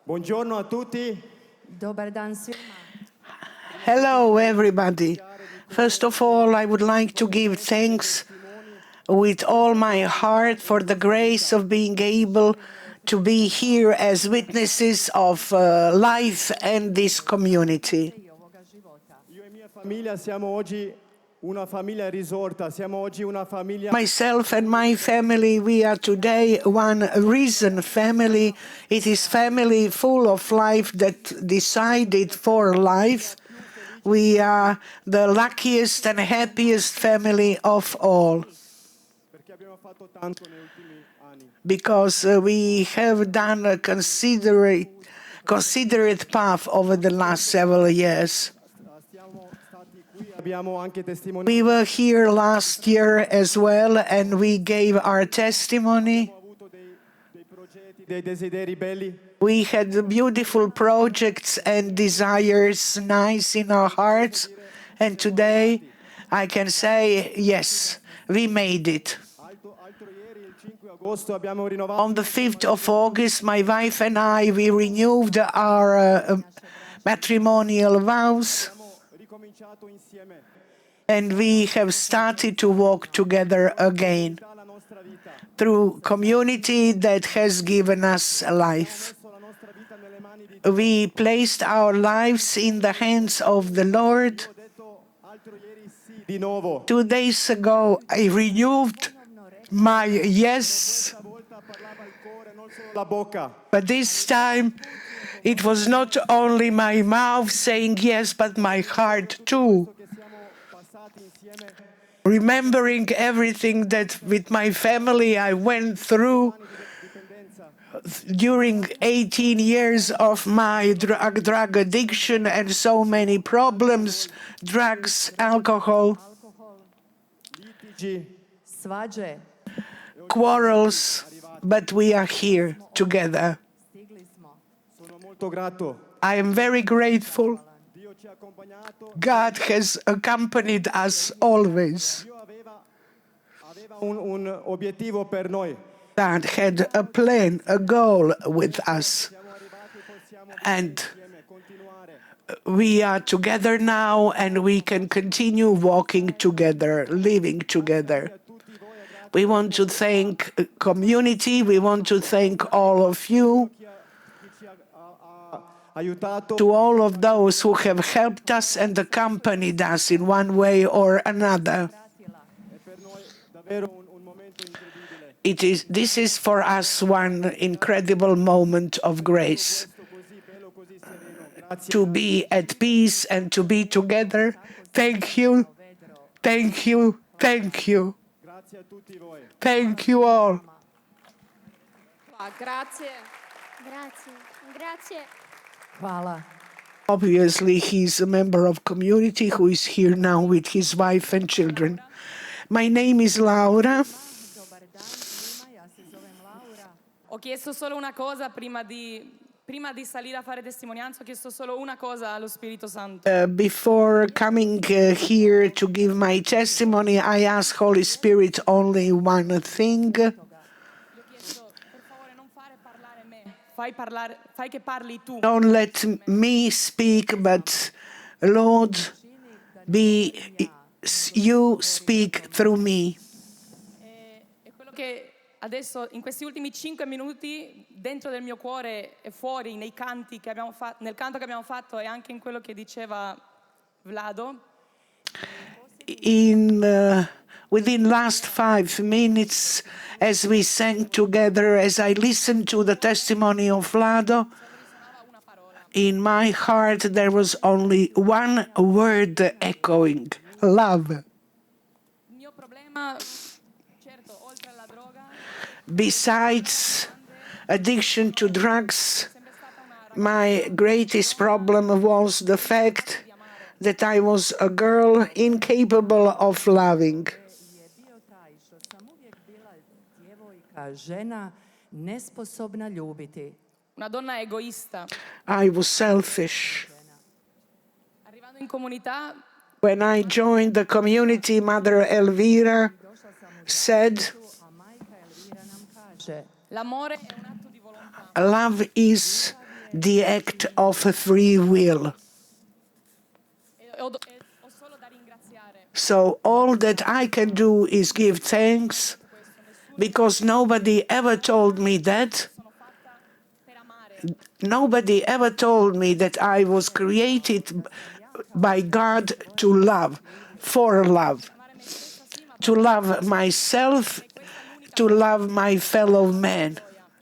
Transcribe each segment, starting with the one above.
Buongiorno a tutti. Dobar dan svima. Hello, everybody. First of all, I would like to give thanks with all my heart for the grace of being able to be here as witnesses of life and this community. Io e mia famiglia siamo oggi una famiglia risorta, siamo oggi una famiglia. Myself and my family, we are today one risen family. It is family full of life that decided for life. We are the luckiest and happiest family of all, Perché abbiamo fatto tanto negli ultimi anni. because we have done a considerate path over the last several years. Siamo stati qui, abbiamo anche testimoniato. We were here last year as well, and we gave our testimony. Abbiamo avuto dei progetti, dei desideri belli. We had beautiful projects and desires nice in our hearts, and today I can say, yes, we made it. Altro ieri, il 5 agosto, abbiamo rinnovato. On the 5th of August, my wife and I, we renewed our matrimonial vows, Abbiamo ricominciato insieme. and we have started to walk together again La nostra vita. through community that has given us life. Messo la nostra vita nelle mani di Dio. We placed our lives in the hands of the Lord. Ho detto altro ieri sì di nuovo. 2 days ago, I renewed my yes, Stavolta parlava il cuore, non solo la bocca. but this time it was not only my mouth saying yes, but my heart too, Che siamo passati insieme remembering everything that with my family I went through during 18 years of my drug addiction and so many problems, drugs, alcohol, litigi. Svađe. quarrels, but we are here together. Stigli smo. Sono molto grato. I am very grateful. Dio ci ha accompagnato. God has accompanied us always. Dio aveva un obiettivo per noi. God had a plan, a goal with us. Siamo arrivati, possiamo And insieme continuare. we are together now, and we can continue walking together, living together. We want to thank community. We want to thank all of you, Chi ci ha aiutato. to all of those who have helped us and accompanied us in one way or another. È per noi davvero un momento incredibile. This is for us one incredible moment of grace. Così bello, così sereno. Grazie. To be at peace and to be together. Thank you, thank you, thank you. Grazie a tutti voi. Thank you all. Grazie. Grazie. Grazie. Hvala. Obviously, he's a member of community who is here now with his wife and children. My name is Laura. Dobar dan svima, ja se zovem Laura. Ho chiesto solo una cosa prima di salire a fare testimonianza, ho chiesto solo una cosa allo Spirito Santo. Before coming here to give my testimony, I asked Holy Spirit only one thing. Gli ho chiesto, per favore, non fare parlare me, fai che parli tu. Don't let me speak, but Lord, you speak through me. E quello che adesso, in questi ultimi 5 minuti, dentro del mio cuore e fuori, nei canti che abbiamo nel canto che abbiamo fatto e anche in quello che diceva Vlado, Within last 5 minutes, as we sang together, as I listened to the testimony of Vlado, in my heart there was only one word echoing: love. il mio problema, certo, oltre alla droga, Besides addiction to drugs, my greatest problem was the fact that I was a girl incapable of loving. Je bio taj što sam uvijek bila djevojka, žena, nesposobna ljubiti. una donna egoista. I was selfish. Arrivando in comunità, When I joined the community, Mother Elvira said, A majka Elvira nam kaže, l'amore è un atto di volontà. love is the act of free will. Ho solo da ringraziare. So all that I can do is give thanks, because nobody ever told me that. Sono fatta per amare. Nobody ever told me that I was created by God to love, for love, Amare me stessa sì, ma to love myself, to love my fellow man.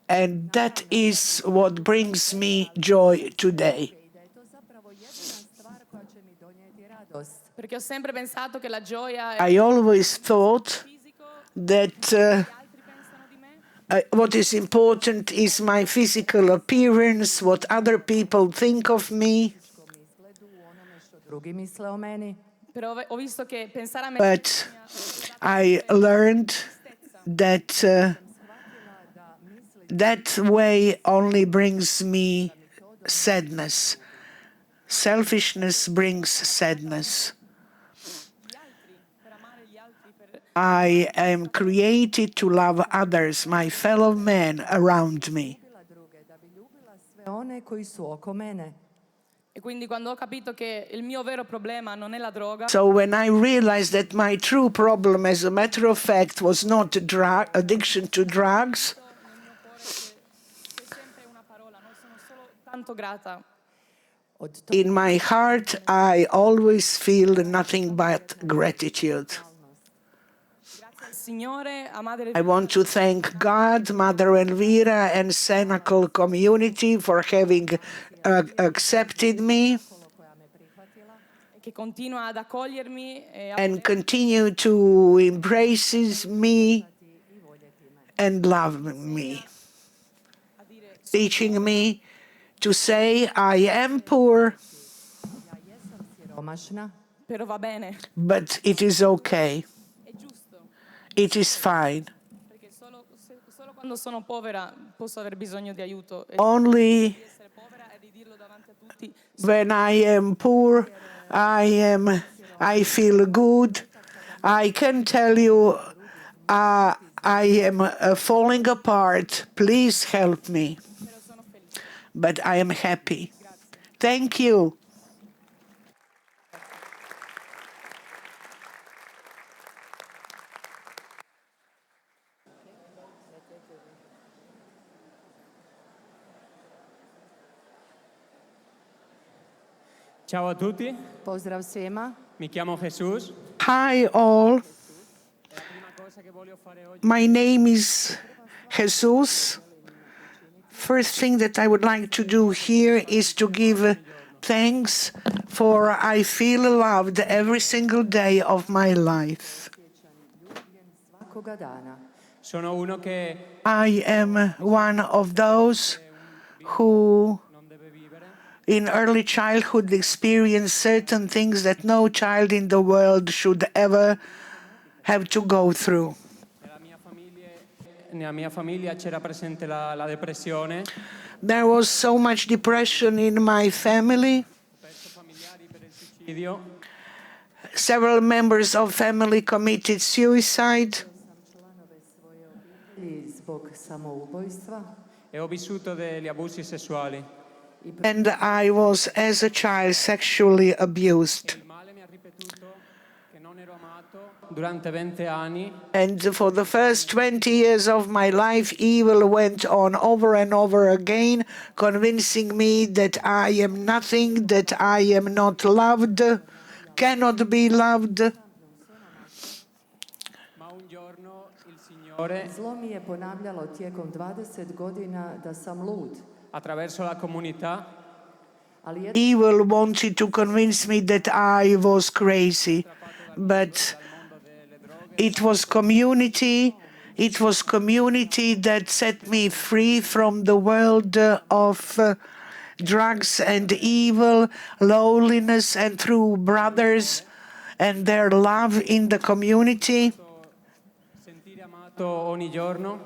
And that is what brings me joy today. I da je to zapravo jedina stvar koja će mi donijeti radost. perché ho sempre pensato che la gioia è I always thought fisico, that gli altri pensano di me. what is important is my physical appearance, what other people think of me. Fizičkom izgledu, u onome što drugi misle o meni. Però ho visto che pensare a me But stessa I learned that Shvatila da misli that way only brings me sadness. Selfishness brings sadness. gli altri, per amare gli altri, per I am created to love others, my fellow men around me. ljubila druge, da bi ljubila sve one koji su oko mene. E quindi quando ho capito che il mio vero problema non è la droga, So when I realized that my true problem, as a matter of fact, was not addiction to drugs, nel mio cuore c'è sempre una parola, no? Sono solo tanto grata. Od toga in my heart I always feel nothing but gratitude. Grazie al Signore, a Madre I want to thank God, Mother Elvira, and Cenacolo community for having accepted me koja me prihvatila che continua ad accogliermi e and continue to embrace me i voljeti me. and love me, a dire teaching me to say I am poor, Ja jesam siromašna, però va bene, but it is okay. è giusto, It is fine. perché solo quando sono povera posso aver bisogno di aiuto e Only di essere povera e di dirlo davanti a tutti. when I am poor, I feel good. I can tell you, I am falling apart. Please help me. Però sono felice. But I am happy. Thank you. Ciao a tutti, pozdrav svima. mi chiamo Jesus. Hi, all. La prima cosa che voglio fare oggi My name is Jesus. First thing that I would like to do here is to give thanks, for I feel loved every single day of my life. Ljubljen svakoga dana. sono uno che I am one of those who non deve vivere, in early childhood experience certain things that no child in the world should ever have to go through. nella mia famiglia c'era presente la depressione, There was so much depression in my family. spesso familiari per il suicidio, Several members of family committed suicide, Sam članove svoje obitelji zbog samoubojstva e ho vissuto degli abusi sessuali. and I was, as a child, sexually abused. Il male mi ha ripetuto che non ero amato durante 20 anni, And for the first 20 years of my life, evil went on over and over again, convincing me that I am nothing, that I am not loved, cannot be loved. ma un giorno il Signore, Zlo mi je ponavljalo tijekom 20 godina da sam lud, attraverso la comunità, ali Evil wanted to convince me that I was crazy, but it was community that set me free from the world of drugs and evil, loneliness, and through brothers and their love in the community. sentire amato ogni giorno,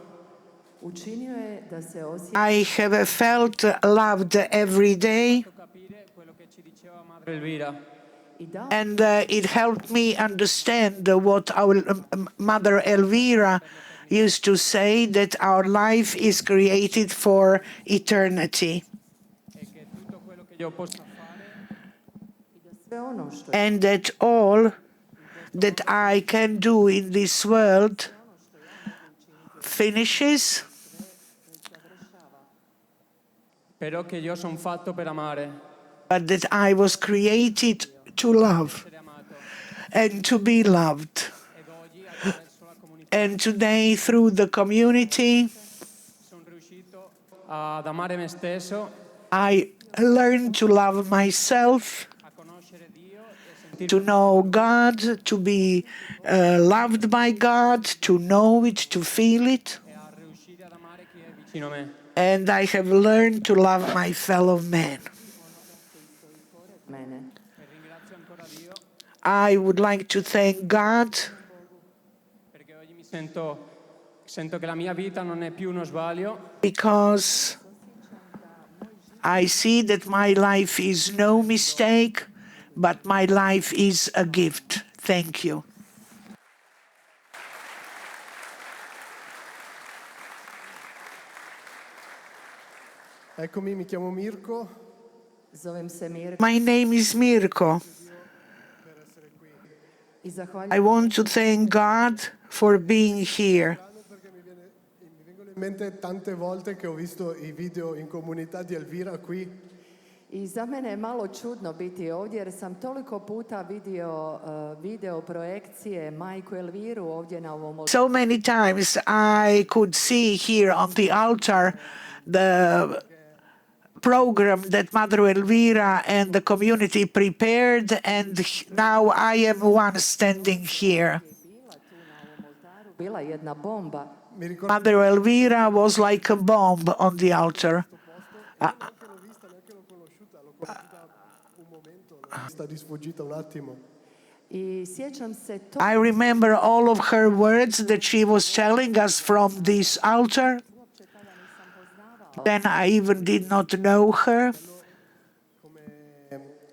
učinio je da se osjetim I have felt loved every day, capire quello che ci diceva Madre Elvira. i dao and it helped me understand what our Mother Elvira used to say, that our life is created for eternity. E io possa fare Sve ono što and that all that I can do in this world finishes, però che io sono fatto per amare, but that I was created to love essere amato. and to be loved. Ed oggi attraverso la comunità And today, through the community, sono riuscito ad amare me stesso, I learned to love myself, a conoscere Dio e to sentirmi know God, to be loved by God, to know it, to feel it. e a riuscire ad amare chi è vicino a me. And I have learned to love my fellow man. mene. E ringrazio ancora Dio I would like to thank God perché oggi sento che la mia vita non è più uno sbaglio, because I see that my life is no mistake, but my life is a gift. Thank you. Eccomi, mi chiamo Mirko. Zovem se Mirko My name is Mirko. i I zahvaljujem want to thank God for being here. Perché mi vengono in mente tante volte che ho visto i video in comunità di Elvira qui. I za mene je malo čudno biti ovdje jer sam toliko puta vidio video projekcije majku Elviru ovdje na ovom oltaru. So many times I could see here on the altar the program that Mother Elvira and the community prepared, and now I am one standing here. Bila jedna bomba. Mi ricordo Mother Elvira was like a bomb on the altar. che l'ho vista, neanche l'ho conosciuta un momento, l'ho vista di sfuggita un attimo. I sjećam se to I remember all of her words that she was telling us from this altar. Then I even did not know her.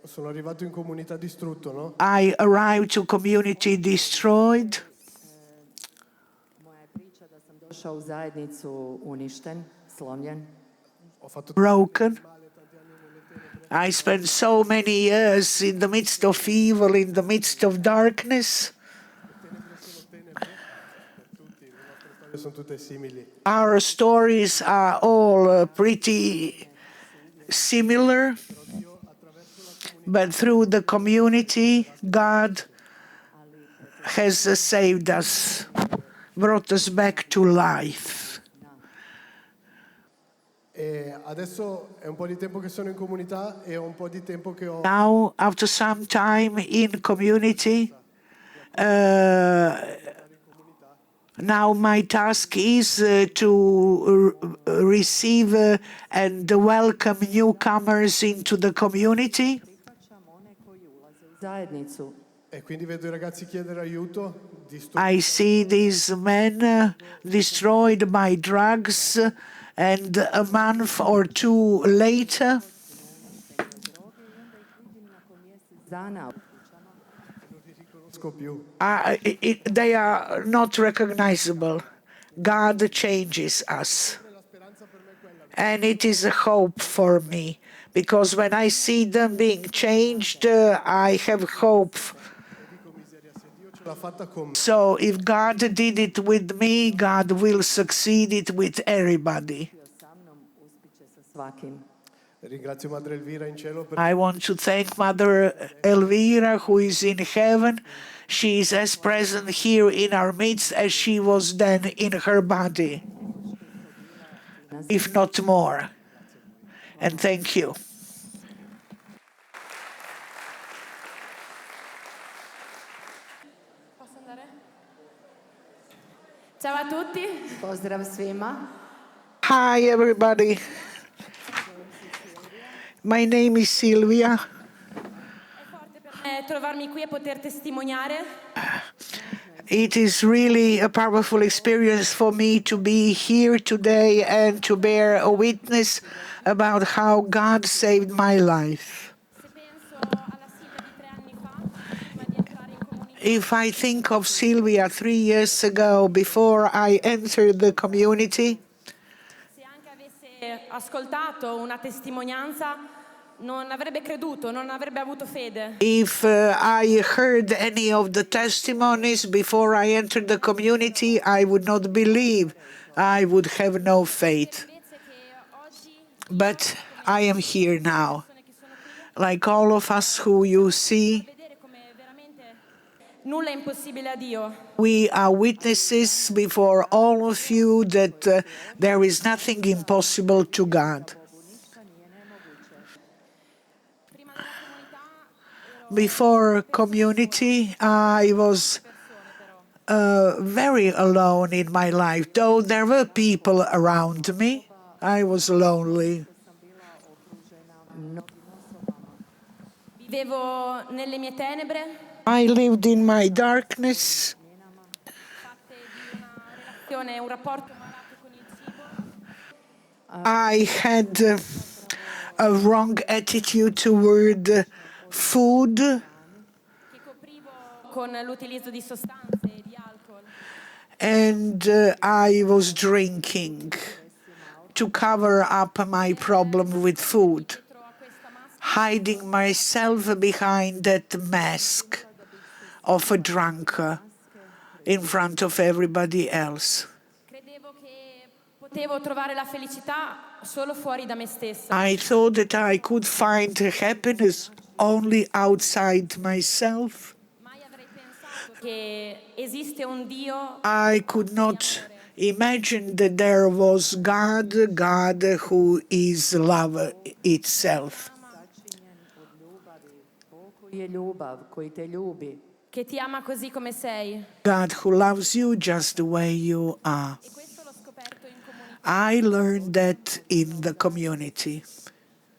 Sono arrivato in comunità distrutto, no? I arrived to community destroyed, moja je priča da sam došao u zajednicu uništen, slomljen. Ho fatto broken. I spent so many years in the midst of evil, in the midst of darkness. storie sono tutte simili. Our stories are all pretty similar, but through the community, God has saved us, brought us back to life. E adesso è un po' di tempo che sono in comunità e ho un po' di tempo che ho Now, after some time in community, now my task is to receive and welcome newcomers into the community. Prihvaćam one koji ulaze u zajednicu. e quindi vedo i ragazzi chiedere aiuto, I see these men destroyed by drugs, and a month or two later, Dana distruggo più. they are not recognizable. God changes us. And it is a hope for me, because when I see them being changed, I have hope. L'ha fatta con me. So if God did it with me, God will succeed it with everybody. sa mnom, uspiće sa svakim. Ringrazio Madre Elvira in cielo per I want to thank Mother Elvira, who is in heaven. She is as present here in our midst as she was then in her body, if not more. And thank you. Posso andare? Ciao a tutti. Pozdrav svima. Hi, everybody. My name is Silvia. È forte per me trovarmi qui e poter testimoniare. It is really a powerful experience for me to be here today and to bear a witness about how God saved my life. Se penso alla Silvia di 3 anni fa, prima di entrare in comunità, If I think of Sylvia 3 years ago, before I entered the community, se anche avesse ascoltato una testimonianza, non avrebbe creduto, non avrebbe avuto fede. If I heard any of the testimonies before I entered the community, I would not believe. I would have no faith. Invece che oggi But I am here now. Like all of us who you see, vedere come veramente nulla è impossibile a Dio. we are witnesses before all of you that there is nothing impossible to God. Before community, I was very alone in my life. Though there were people around me, I was lonely. Vivevo nelle mie tenebre, I lived in my darkness. fatte di una relazione, un rapporto malato con il cibo. I had a wrong attitude toward food, Che coprivo con l'utilizzo di sostanze e di alcol. and I was drinking to cover up my problem with food, hiding myself behind that mask of a drunkard in front of everybody else. Credevo che potevo trovare la felicità solo fuori da me stessa. I thought that I could find happiness only outside myself. Mai avrei pensato che esiste un Dio I could not imagine that there was God who is love itself, Koji je ljubav, koji te ljubi. che ti ama così come sei. God who loves you just the way you are. E questo l'ho scoperto in comunità, I learned that in the community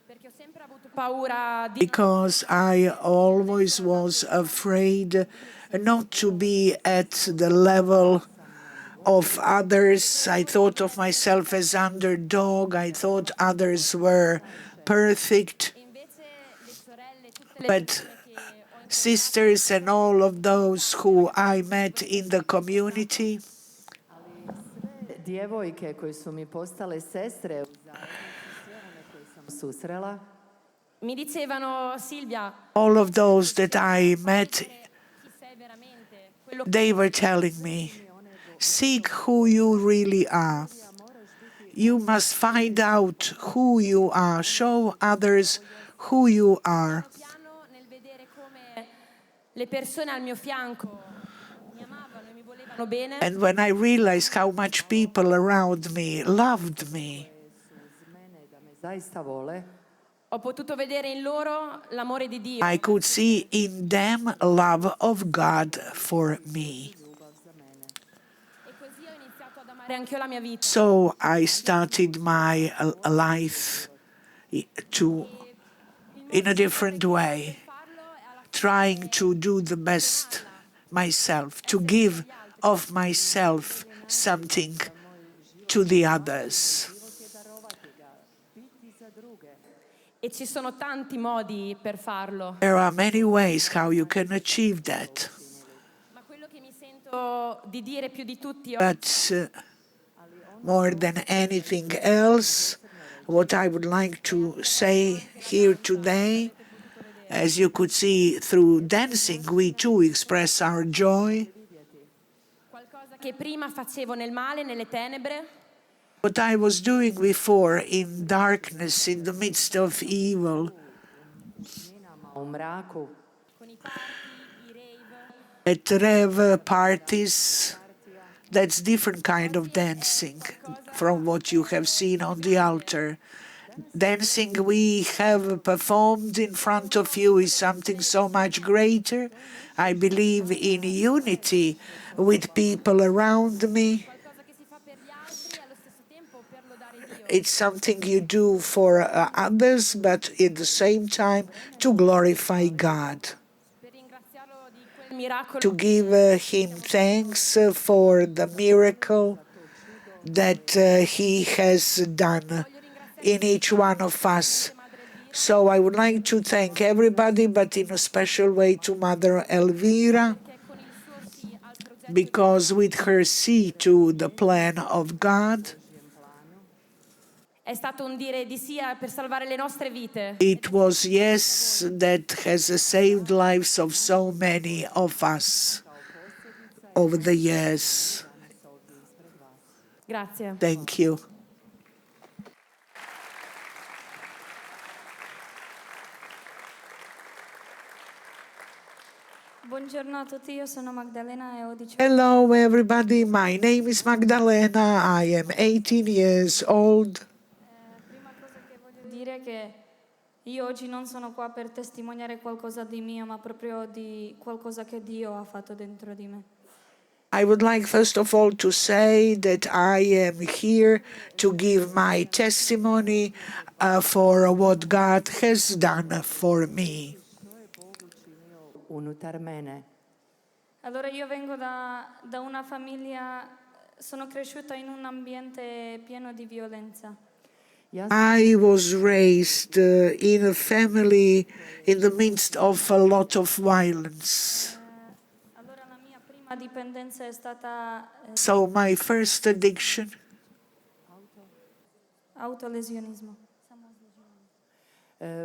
perché ho sempre avuto paura di because I always was afraid not to be at the level of others. I thought of myself as underdog. I thought others were perfect. invece le sorelle, tutte le But persone che ho sisters and all of those who I met in the community, Djevojke koje su mi postale sestre, u zajednici sve one koje sam susrela, mi dicevano Silvia, all of those that I met, chi sei veramente, quello che they were telling me, seek who you really are. You must find out who you are. Show others who you are. piano nel vedere come le persone al mio fianco mi amavano e mi volevano bene, And when I realized how much people around me loved me, da me zaista vole, ho potuto vedere in loro l'amore di Dio. I could see in them love of God for me. E così ho iniziato ad amare anche io la mia vita. So I started my life in a different way, trying to do the best myself, to give of myself something to the others. E ci sono tanti modi per farlo. There are many ways how you can achieve that. Ma quello che mi sento di dire più di tutti But more than anything else, what I would like to say here today, as you could see through dancing, we too express our joy. qualcosa che prima facevo nel male, nelle tenebre, What I was doing before in darkness, in the midst of evil, u mraku, con i party, i rave, at rave parties, that's different kind of dancing from what you have seen on the altar. Dancing we have performed in front of you is something so much greater. I believe in unity with people around me. qualcosa che si fa per gli altri e allo stesso tempo per lodare Dio. It's something you do for others, but at the same time to glorify God, Per ringraziarlo di quel miracolo to give Him thanks for the miracle that He has done in each one of us. So I would like to thank everybody, but in a special way to Mother Elvira, che con il suo sì al progetto because with her see to the plan of God, è stato un dire di sì per salvare le nostre vite. It was yes that has saved lives of so many of us over the years. Grazie. Thank you. Buongiorno a tutti, io sono Magdalena e ho 18 Hello, everybody. My name is Magdalena. I am 18 years old. Prima cosa che voglio dire è che io oggi non sono qua per testimoniare qualcosa di mio, ma proprio di qualcosa che Dio ha fatto dentro di me. I would like, first of all, to say that I am here to give my testimony for what God has done for me. Unutar mene. Allora io vengo da una famiglia, sono cresciuta in un ambiente pieno di violenza. I was raised in a family in the midst of a lot of violence. Allora la mia prima dipendenza è stata So my first addiction autolesionismo.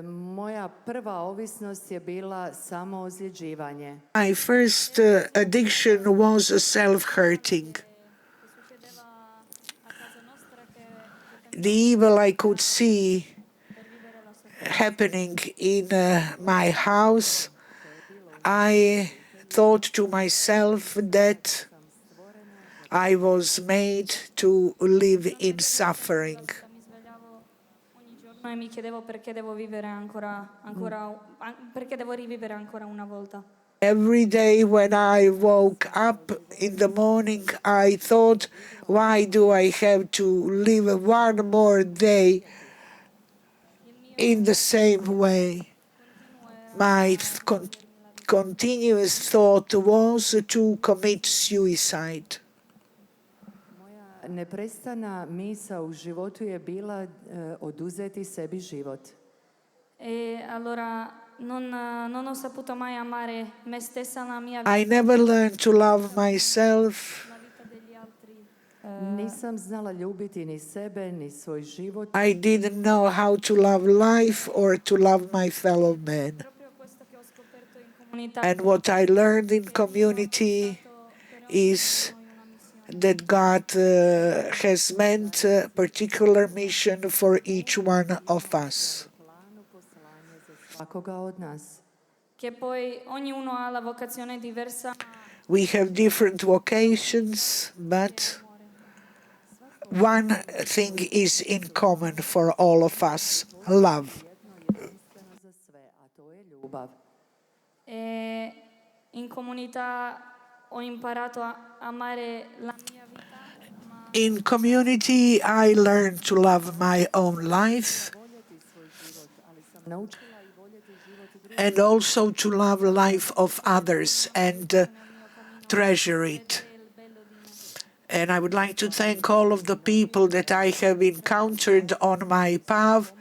Moja prva ovisnost je bila samoozljeđivanje. My first addiction was self-hurting. Succedeva a casa nostra che The evil I could see happening in my house, I thought to myself that I was made to live in suffering. mi svegliavo ogni giorno e mi chiedevo perché devo vivere perché devo rivivere ancora una volta. Every day when I woke up in the morning, I thought, why do I have to live one more day in the same way? My continuous thought was to commit suicide. Neprestana misa u životu je bila oduzeti sebi život. E allora non ho saputo mai amare me stessa, la mia I never learned to love myself. vita degli altri. Nisam znala ljubiti ni sebe, ni svoj život. I didn't know how to love life or to love my fellow man. Proprio questo che ho scoperto in comunità And what I learned in community is that God has meant a particular mission for each one of us. Svakoga od nas. che poi ognuno ha la vocazione diversa. We have different vocations, but one thing is in common for all of us: love. Jedinstveno za sve, a to je ljubav. E in comunità ho imparato a amare la mia vita, ma In community, I learned to love my own life Naučila i voljeti život drugih. and also to love life of others and treasure it. And I would like to thank all of the people that I have encountered on my path,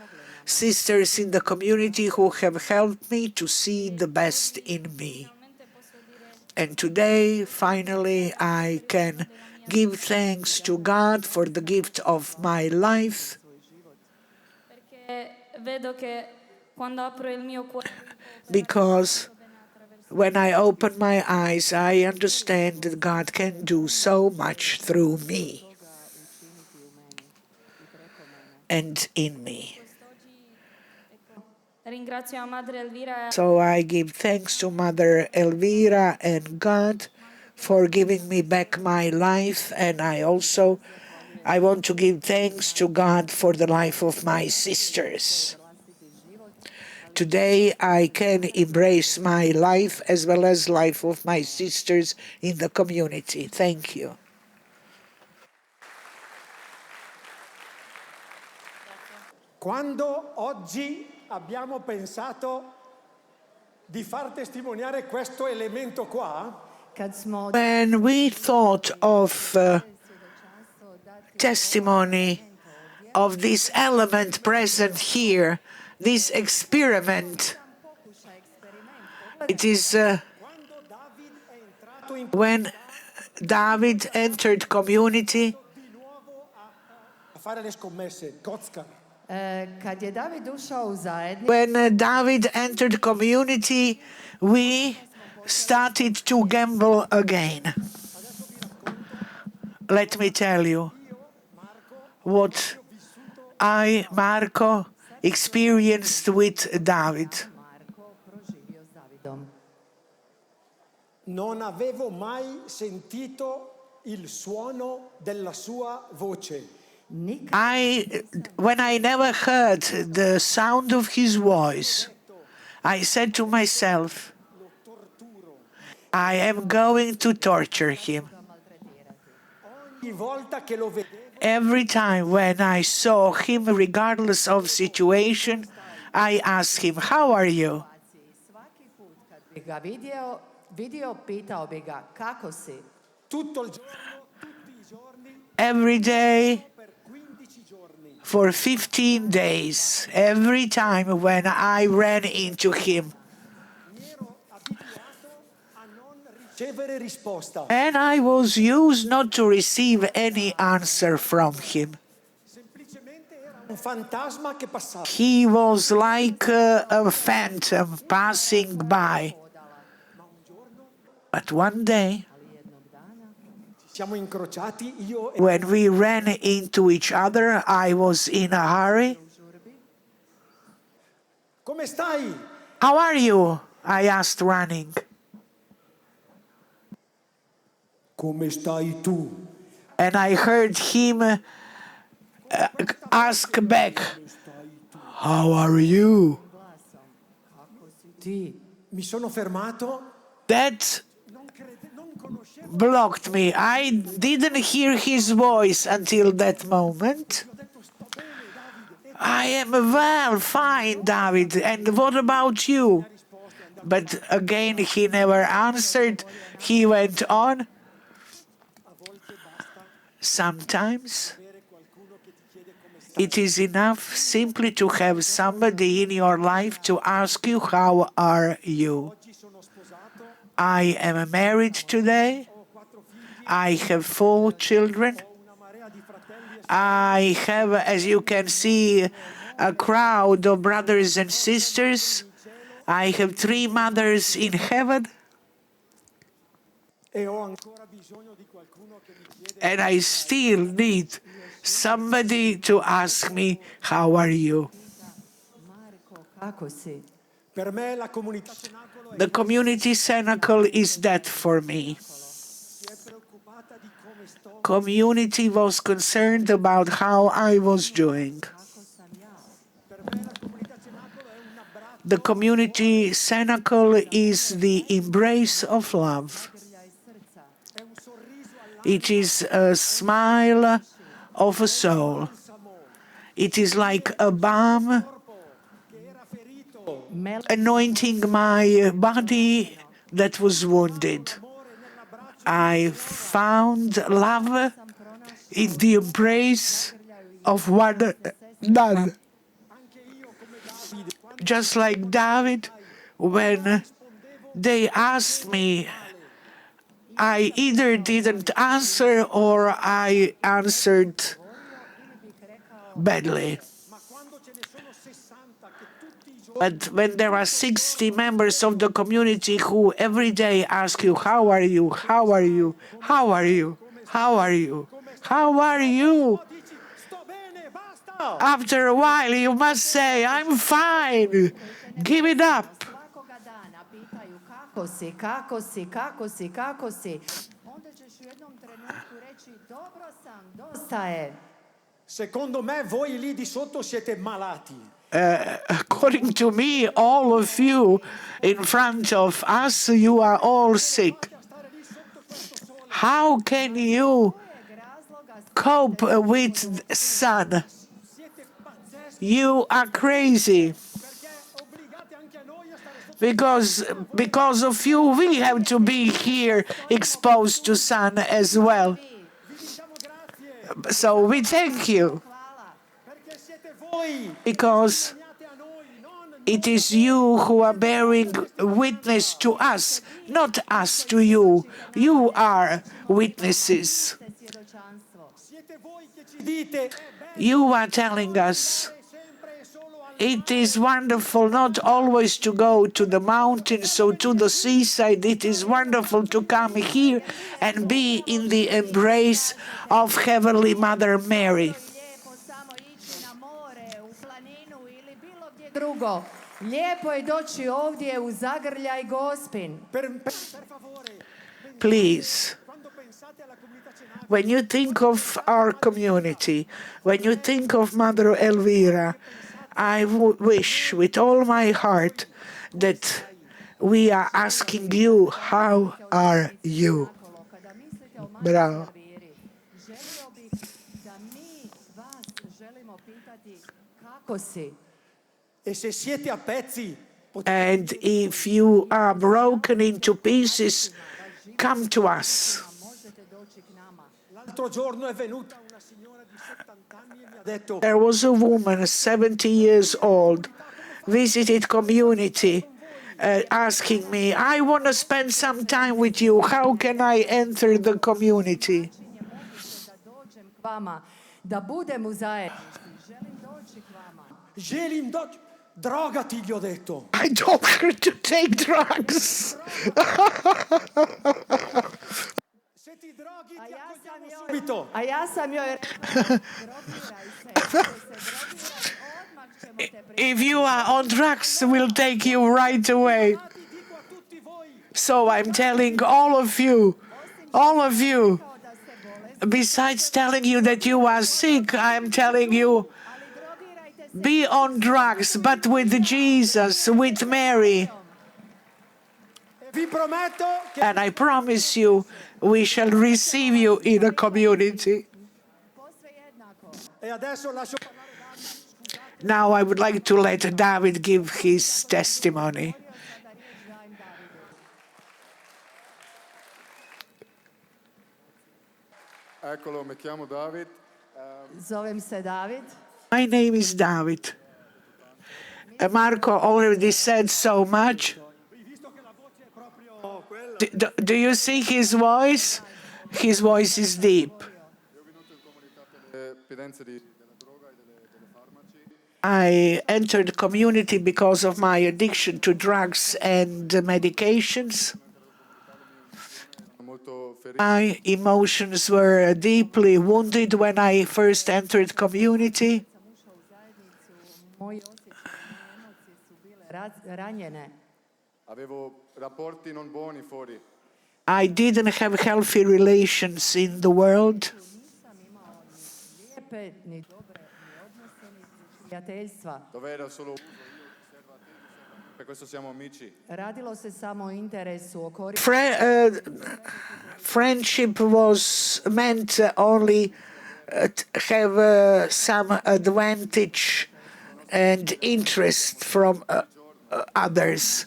sisters in the community who have helped me to see the best in me. And today, finally, I can give thanks to God for the gift of my life, perché vedo che quando apro il mio cuore because when I open my eyes, I understand that God can do so much through me and in me. ringrazio a Madre Elvira So I give thanks to Mother Elvira and God for giving me back my life, and I want to give thanks to God for the life of my sisters. Today I can embrace my life as well as life of my sisters in the community. Thank you. Quando oggi abbiamo pensato di far testimoniare questo elemento qua, Kad smo When we thought of testimony of this element present here, this experiment, it is quando David è entrato in when David entered community, di nuovo a fare le scommesse, Kotzka. Kad je David ušao u zajednicu, When David entered community, we started to gamble again. Let me tell you what I, Marco, experienced with David. Marko proživio s Davidom. Non avevo mai sentito il suono della sua voce. When I never heard the sound of his voice, I said to myself, I am going to torture him. Ogni volta che lo vedevo, Every time when I saw him, regardless of situation, I asked him, how are you? Svaki put kad bi ga vidio, pitao bi ga, kako si? tutto il giorno, tutti i giorni, Every day, per 15 giorni. for 15 days, every time when I ran into him. Mi ero abituato a non ricevere risposta. And I was used not to receive any answer from him. Semplicemente era un fantasma che passava. He was like a phantom passing by. But one day, Siamo incrociati, io e when we ran into each other, I was in a hurry. come stai? How are you? I asked, running. Come stai tu? And I heard him ask back, how are you? Ti. Mi sono fermato, That non conoscevo. blocked me. I didn't hear his voice until that moment. I am well, fine, David. And what about you? But again, he never answered. He went on. Sometimes it is enough simply to have somebody in your life to ask you, how are you? I am married today. I have 4 children. I have, as you can see, a crowd of brothers and sisters. I have 3 mothers in heaven. E ho ancora bisogno di qualcuno che mi chiede And I still need somebody to ask me, how are you? Marko, kako si? per me la comunità Cenacolo The community Cenacolo is that for me. si è preoccupata di come sto. Community was concerned about how I was doing. Per me la comunità Cenacolo è un abbraccio, The community Cenacolo is the embrace of love. è un sorriso It is a smile of a soul. It is like a balm che era ferito, anointing my body that was wounded. I found love in the embrace of one another. Just like David, when they asked me, I either didn't answer or I answered badly. But when there are 60 members of the community who every day ask you, how are you, how are you, how are you, how are you, how are you? dici sto bene, basta. After a while you must say, I'm fine, give it up. Svakoga dana pitaju kako si, kako si, kako si, kako si. Onda ćeš u jednom trenutku reći dobro sam, dosta je. Secondo me voi lì di sotto siete malati. According to me, all of you in front of us, you are all sick. How can you cope with sun? You are crazy. Obbligate anche a noi a stare sotto. Because of you, we have to be here exposed to sun as well. So we thank you, Perché siete voi because segnate a noi, non it is you who are bearing witness to us, not us to you. You are witnesses. Svjedočanstvo. siete You are telling us it is wonderful not always to go to the mountains or to the seaside. It is wonderful to come here and be in the embrace of Heavenly Mother Mary. Drugo, lijepo je doći ovdje u zagrljaj Gospin. Please, when you think of our community, when you think of Mother Elvira, I wish with all my heart that we are asking you, how are you? Bravo. Želio bih da mi vas želimo pitati kako si. E se siete a pezzi, And if you are broken into pieces, come to us. Možete doći k nama. l'altro giorno è venuta una signora di 70 anni e mi ha detto There was a woman, 70 years old, visited community, asking me, I want to spend some time with you. How can I enter the community? Da dođem k vama, da budem u zajednici. Želim doći k vama. Želim doći, drogati gli ho detto. I told her to take drugs. Se ti droghi ti accogliamo subito. A ja sam joj rekla, drogiraj se. Ako se drogiraš, odmah ćemo te primiti. If you are on drugs, we'll take you right away. Dico a tutti voi, So I'm telling all of you, Da ste bolesni, besides telling you that you are sick, I'm telling you, ali drogirajte se. be on drugs, but with Jesus, with Mary. vi prometto che And I promise you, we shall receive you in a community. Posve jednako. e adesso lascio Now I would like to let David give his testimony. Sada riječ dajem Davidu. Eccolo, mi chiamo David. Zovem se David. My name is David. Marco already said so much. Do you see his voice? His voice is deep. Dipendenze della droga e delle farmaci. I entered community because of my addiction to drugs and medications. Molto ferito. My emotions were deeply wounded when I first entered community. Moji osjećaji, moje emocije su bile ranjene. Avevo rapporti non buoni fuori. I didn't have healthy relations in the world. Nisam imao ni lijepe, ni dobre, ni odnose, ni prijateljstva. Dove era solo uso, io ti servo a te, ti servo a me. Per questo siamo amici. Radilo se samo o interesu, o koristi. Friendship was meant only to have some advantage and interest from others.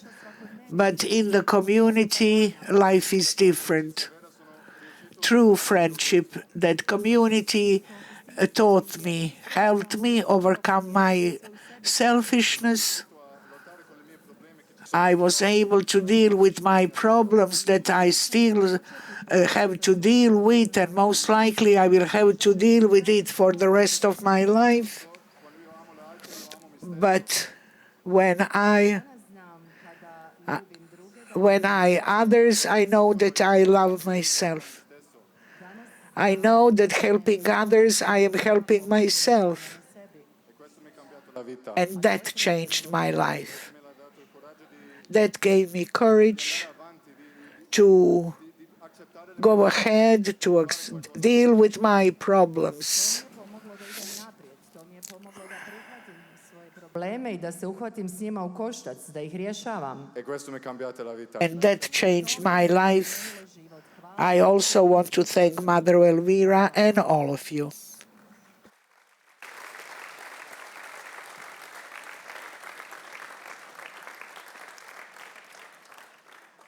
But in the community, life is different. True friendship, that community taught me, helped me overcome my selfishness. I was able to deal with my problems that I still have to deal with, and most likely I will have to deal with it for the rest of my life. But when I others, I know that I love myself. I know that helping others, I am helping myself. La vita. And that changed my life. That gave me courage to go ahead, to deal with my problems. Pomoglo da idem naprijed. To mi je pomoglo da prihvatim svoje probleme i da se uhvatim s njima u koštac, da ih rješavam. E questo mi ha cambiato la vita. And that changed my life. I also want to thank Mother Elvira and all of you.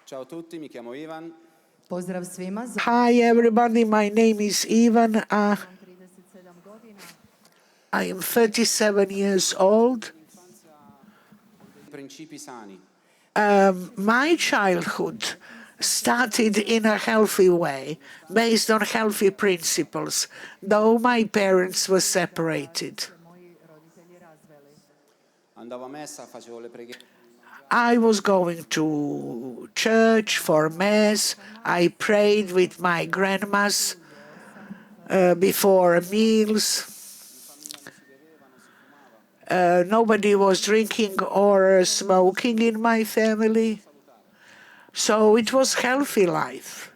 Ciao a tutti, mi chiamo Ivan. Pozdrav svima. Hi everybody, my name is Ivan. 37 godina. I am 37 years old. Principi sani. My childhood started in a healthy way, based on healthy principles, though my parents were separated. Andavo a messa, facevo le preghiere. I was going to church for Mass. I prayed with my grandmas before meals. Nobody was drinking or smoking in my family. So it was healthy life.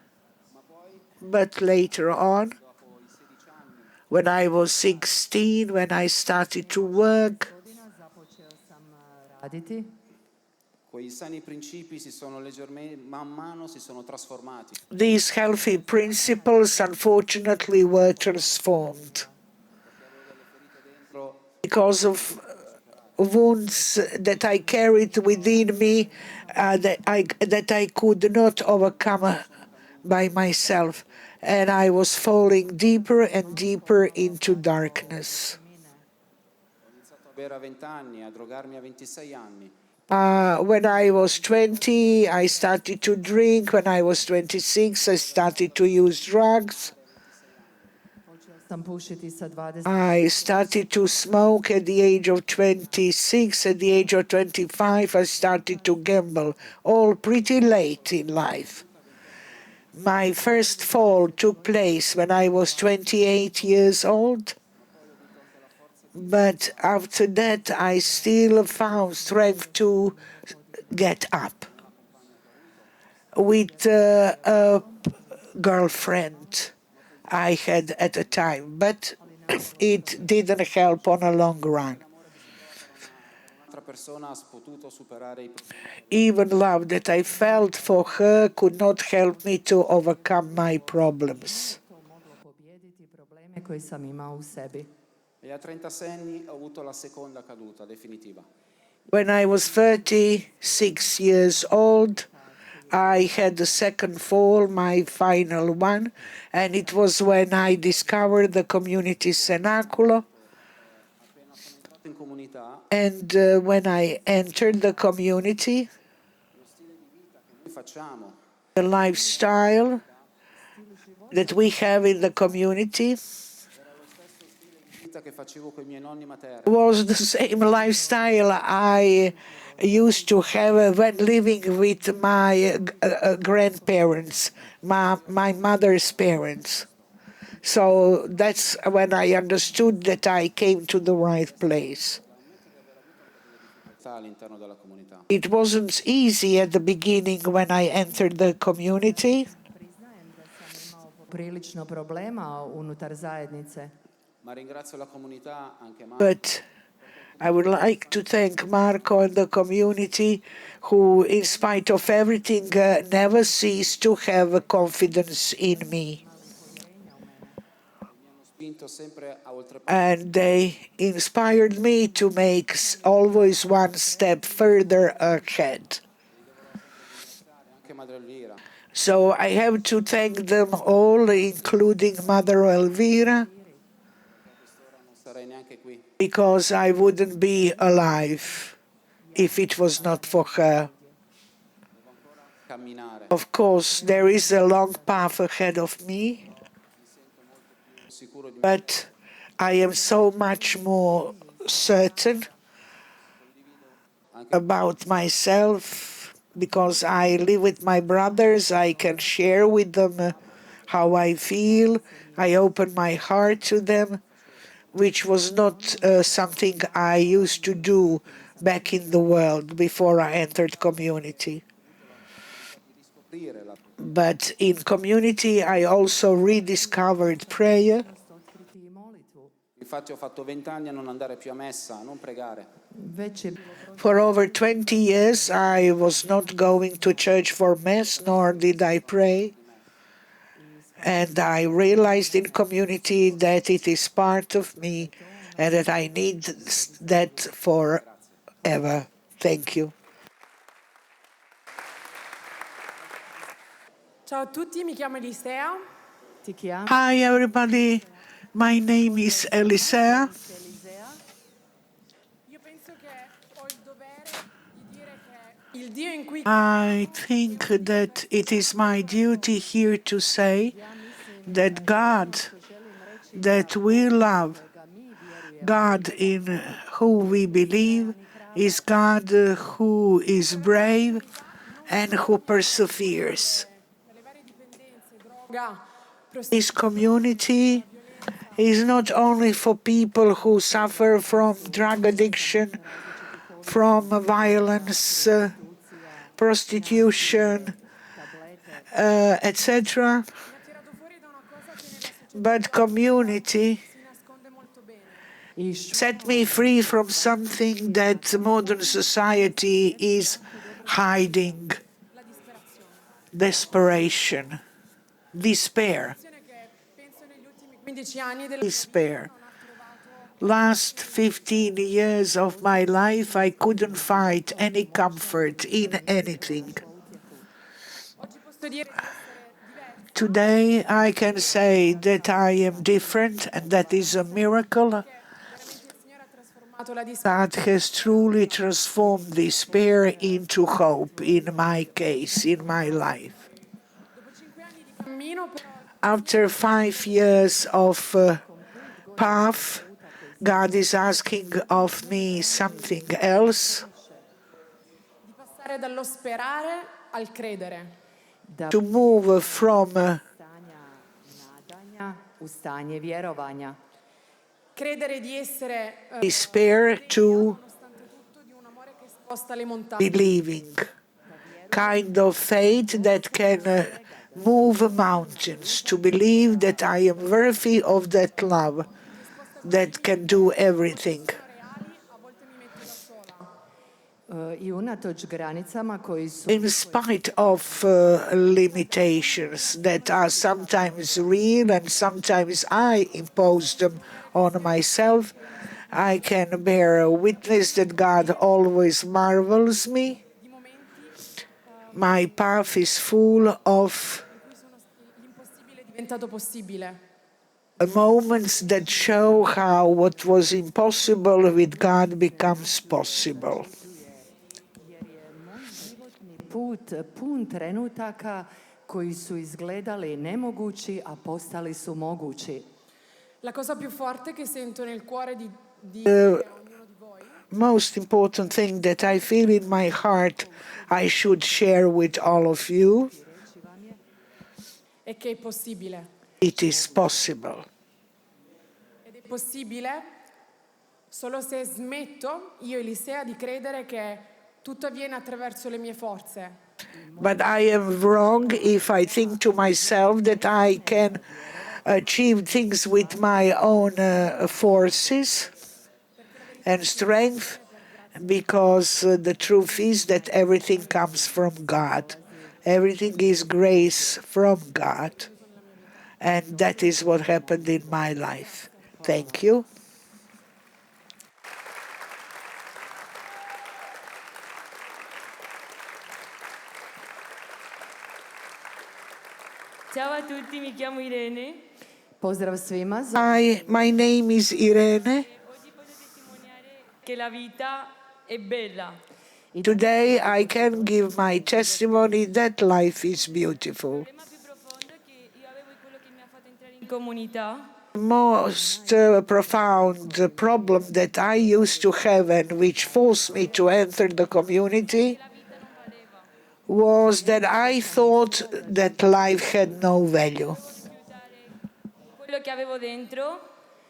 But later on, when I was 16, when I started to work, Quei sani principi si sono leggermente, man mano si sono trasformati. these healthy principles unfortunately were transformed because of wounds that I carried within me that I could not overcome by myself. And I was falling deeper and deeper into darkness. Ho iniziato a bere a 20 anni, a drogarmi a 26 anni. When I was 20, I started to drink. When I was 26, I started to use drugs. I started to smoke at the age of 26. At the age of 25, I started to gamble, all pretty late in life. My first fall took place when I was 28 years old. But after that, I still found strength to get up with a girlfriend I had at the time, but it didn't help on a long run. Un'altra persona ha potuto superare i Even love that I felt for her could not help me to overcome my problems. E a 36 anni ho avuto la seconda caduta definitiva. When I was 36 years old, I had the second fall, my final one, and it was when I discovered the community Cenacolo. In comunità, And when I entered the community, noi facciamo the lifestyle that we have in the community vita che facevo con i miei nonni materni. was the same lifestyle I used to have when living with my grandparents, my mother's parents. So that's when I understood that I came to the right place. All'interno della comunità. It wasn't easy at the beginning when I entered the community. Prilično problema unutar zajednice. Ma ringrazio la comunità, anche But I would like to thank Marco and the community who, in spite of everything, never ceased to have confidence in me. And they inspired me to make always one step further ahead. So I have to thank them all, including Mother Elvira, because I wouldn't be alive if it was not for her. Of course, there is a long path ahead of me, but I am so much more certain about myself because I live with my brothers. I can share with them how I feel. I open my heart to them, which was not something I used to do back in the world before I entered community. But in community, I also rediscovered prayer. Infatti ho fatto 20 anni a non andare più a messa, a non pregare. For over 20 years, I was not going to church for Mass, nor did I pray. And I realized in community that it is part of me and that I need that forever. Thank you. Ciao a tutti, mi chiamo Elisea. Hi, everybody. My name is Elisea. Io penso che ho il dovere di dire che il il Dio in cui I think that it is my duty here to say that God that we love, God in who we believe, is God who is brave and who perseveres. droga, This community is not only for people who suffer from drug addiction, from violence, prostitution, etc., but community set me free from something that modern society is hiding: desperation, despair. Despair. Last 15 years of my life, I couldn't find any comfort in anything. Today, I can say that I am different, and that is a miracle. God has truly transformed despair into hope in my case, in my life. After 5 years of path, God is asking of me something else, passare dallo sperare al credere. to move from u stanje vjerovanja. Credere di essere despair to sposta le montagne. believing, kind of faith that can move mountains, to believe that I am worthy of that love that can do everything. I unatoč granicama koji su In spite of limitations that are sometimes real and sometimes I impose them on myself, I can bear witness that God always marvels me. My path is full of Diventato possibile. moments that show how what was impossible with God becomes possible. put pun trenutaka koji su izgledali nemogući, a postali su mogući. La cosa più forte che sento nel cuore di Most important thing that I feel in my heart I should share with all of you, è che è possibile. it is possible. Ed è possibile solo se smetto, io Elisea, di credere che tutto avviene attraverso le mie forze. But I am wrong if I think to myself that I can achieve things with my own forces and strength, because the truth is that everything comes from God. Everything is grace from God. And that is what happened in my life. Thank you. Ciao a tutti, mi chiamo Irene. Pozdrav svima. Hi, my name is Irene. Oggi posso testimoniare che la vita è bella. Today I can give my testimony that life is beautiful. Il problema più profondo che io avevo è quello che mi ha fatto entrare in comunità. The most profound problem that I used to have and which forced me to enter the community was that I thought that life had no value. Quello che avevo dentro.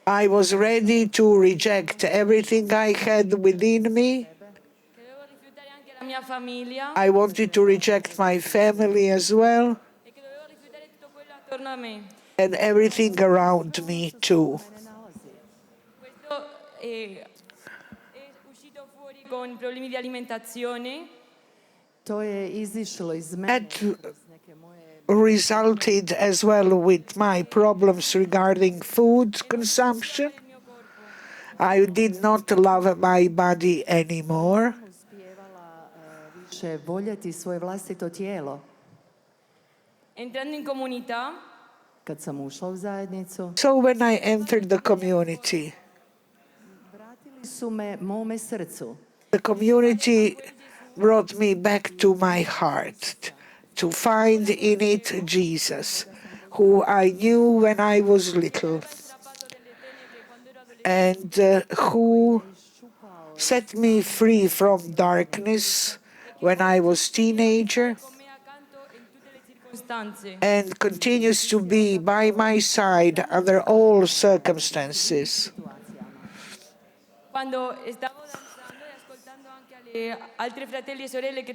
I was ready to reject everything I had within me. La mia famiglia. I wanted to reject my family as well. E che dovevo rifiutare tutto quello attorno a me. And everything around me too. Questo è uscito fuori con problemi di alimentazione. To je izišlo iz mene. That resulted as well with my problems regarding food consumption. I did not love my body anymore. Više voljeti svoje vlastito tijelo. Entrando in comunità. Kad sam ušla u zajednicu. So when I entered the community, Vratili su me mome srcu. the community brought me back to my heart, to find in it Jesus, who I knew when I was little, and who set me free from darkness when I was teenager, and continues to be by my side under all circumstances.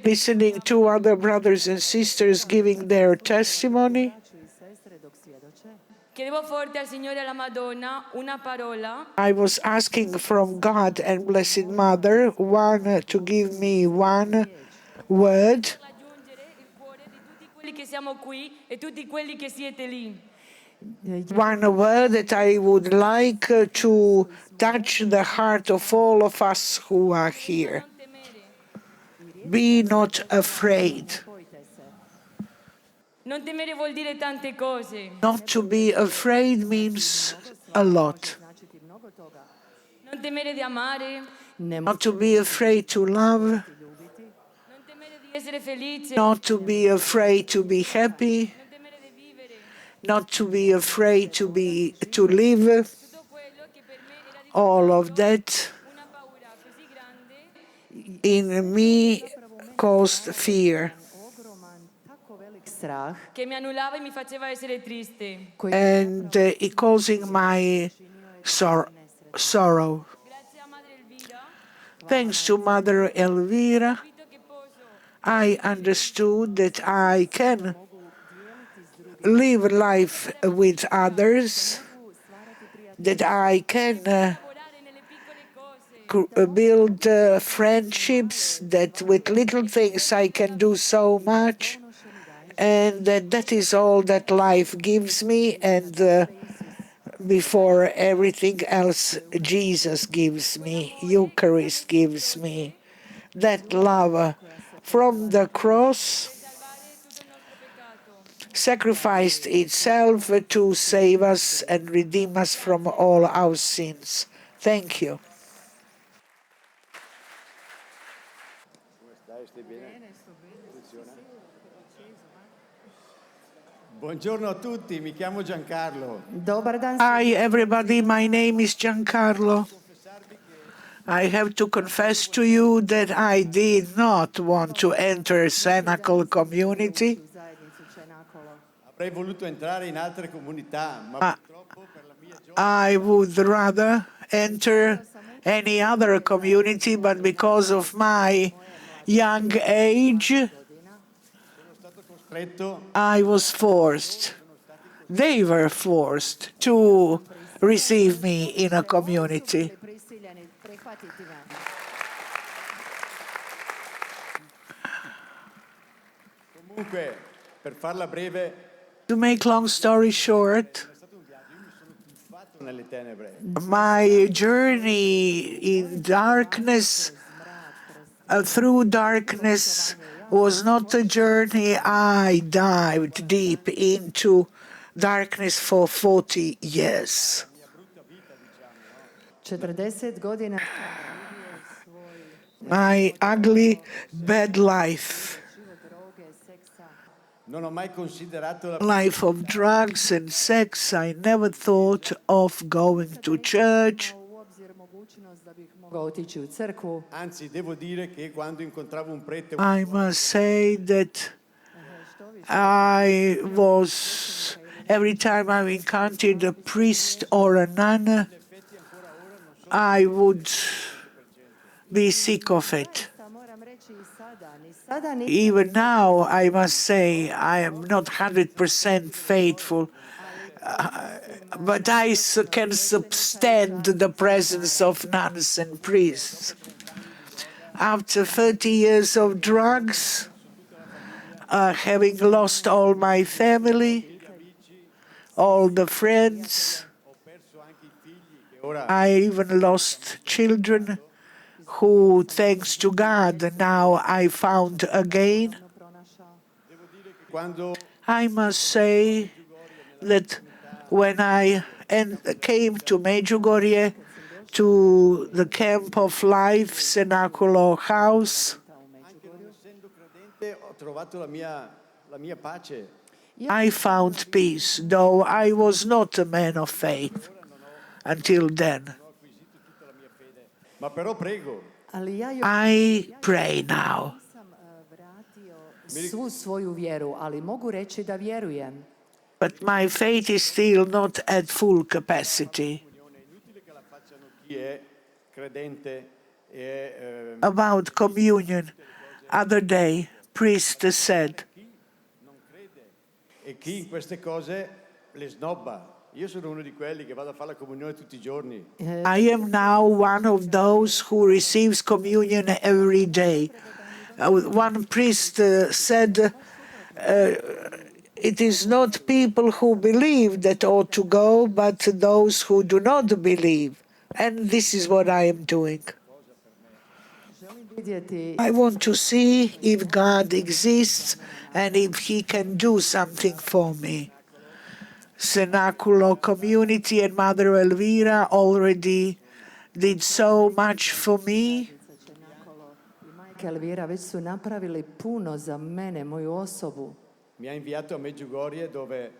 Listening to other brothers and sisters giving their testimony, I was asking from God and Blessed Mother to give me one word that I would like to touch the heart of all of us who are here. Be not afraid. Not to be afraid means a lot. Not to be afraid to love. Not to be afraid to be happy. Not to be afraid to live. All of that in me caused fear. And it causing my sorrow. Thanks to Mother Elvira, I understood that I can live life with others, that I can build friendships, that with little things I can do so much, and that is all that life gives me, and before everything else, Jesus gives me, Eucharist gives me. That love from the cross sacrificed itself to save us and redeem us from all our sins. Thank you. Buongiorno a tutti, mi chiamo Giancarlo. Hi everybody, my name is Giancarlo. I have to confess to you that I did not want to enter Cenacolo community. Avrei voluto entrare in altre comunità, ma I would rather enter any other community, but because of my young age, I was forced. They were forced to receive me in a community. comunque, per farla breve, to make long story short, my journey in darkness, through darkness, was not a journey I dived deep into darkness for 40 years. My ugly, bad life. Life of drugs and sex. I never thought of going to church. I must say that I was, every time I encountered a priest or a nun, I would be sick of it. Even now, I must say, I am not 100% faithful, but I can stand the presence of nuns and priests. After 30 years of drugs, having lost all my family, all the friends, I even lost children who, thanks to God, now I found again. I must say that when I came to MEĐUGORJE, to the camp of life, Cenacolo house, trovato la mia pace. I found peace, though I was not a man of faith until then. Ma però prego. Ali ja još I pray now. nisam vratio svu svoju vjeru, ali mogu reći da vjerujem. But my faith is still not at full capacity. Chi è credente e About communion, other day, priest said, chi in queste cose le snobba. Io sono uno di quelli che vado a fare la comunione tutti i giorni. I am now one of those who receives communion every day. One priest said, it is not people who believe that ought to go, but those who do not believe. And this is what I am doing. I want to see if God exists and if He can do something for me. Cenacolo community and Mother Elvira already did so much for me. Cenacolo i majka Elvira već su napravili puno za mene, moju osobu. Mi ha inviato a Medjugorje dove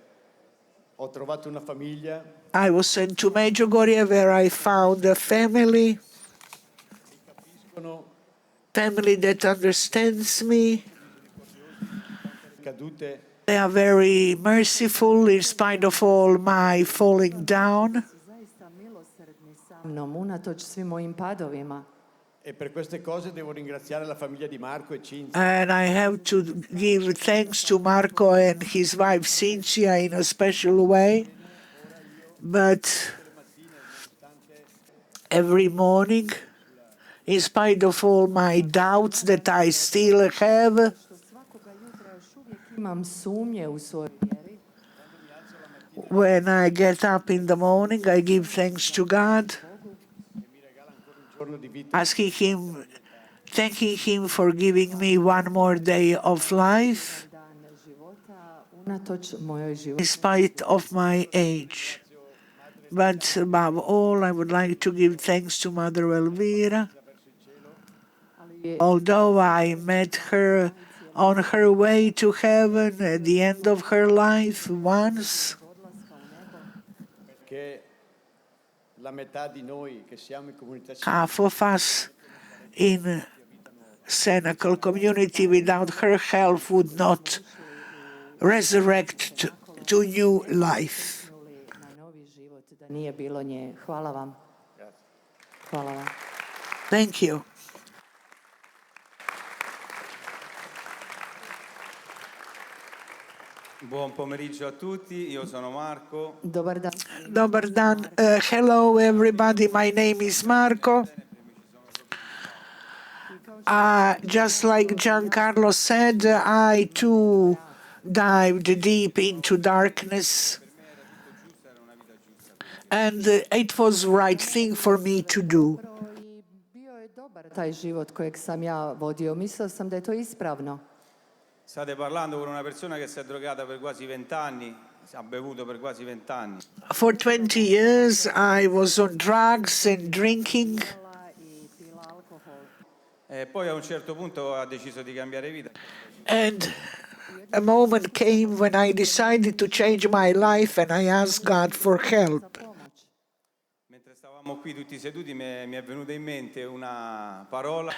ho trovato una famiglia. I was sent to Medjugorje where I found a family that understands me. Cadute. They are very merciful in spite of all my falling down. Zaista milosrdni sa mnom, unatoč svim mojim padovima. E per queste cose devo ringraziare la famiglia di Marco e Cinzia. And I have to give thanks to Marco and his wife Cinzia in a special way. But every morning, in spite of all my doubts that I still have, Svakoga jutra još uvijek imam sumnje u svojoj vjeri. when I get up in the morning, I give thanks to God, asking Him, thanking Him for giving me one more day of life, Dan života, unatoč mojoj in životu. spite of my age. But above all, I would like to give thanks to Mother Elvira. Although I met her on her way to heaven at the end of her life once, Che la metà di noi che siamo in comunità half of us in Cenacolo community without her help would not resurrect to new life. Na novi život, da nije bilo nje. Hvala vam. Hvala vam. Thank you. Buon pomeriggio a tutti, io sono Marco. Dobar dan. Dobar dan. Hello, everybody. My name is Marco. Just like Giancarlo said, I too dived deep into darkness. And it was the right thing for me to do. Bio je dobar taj život kojeg sam ja vodio. Mislio sam da je to ispravno. State parlando con una persona che si è drogata per quasi 20 anni, ha bevuto per quasi 20 anni. For 20 years, I was on drugs and drinking. E poi a un certo punto ha deciso di cambiare vita. And a moment came when I decided to change my life and I asked God for help. Mentre stavamo qui tutti seduti mi è venuta in mente una parola.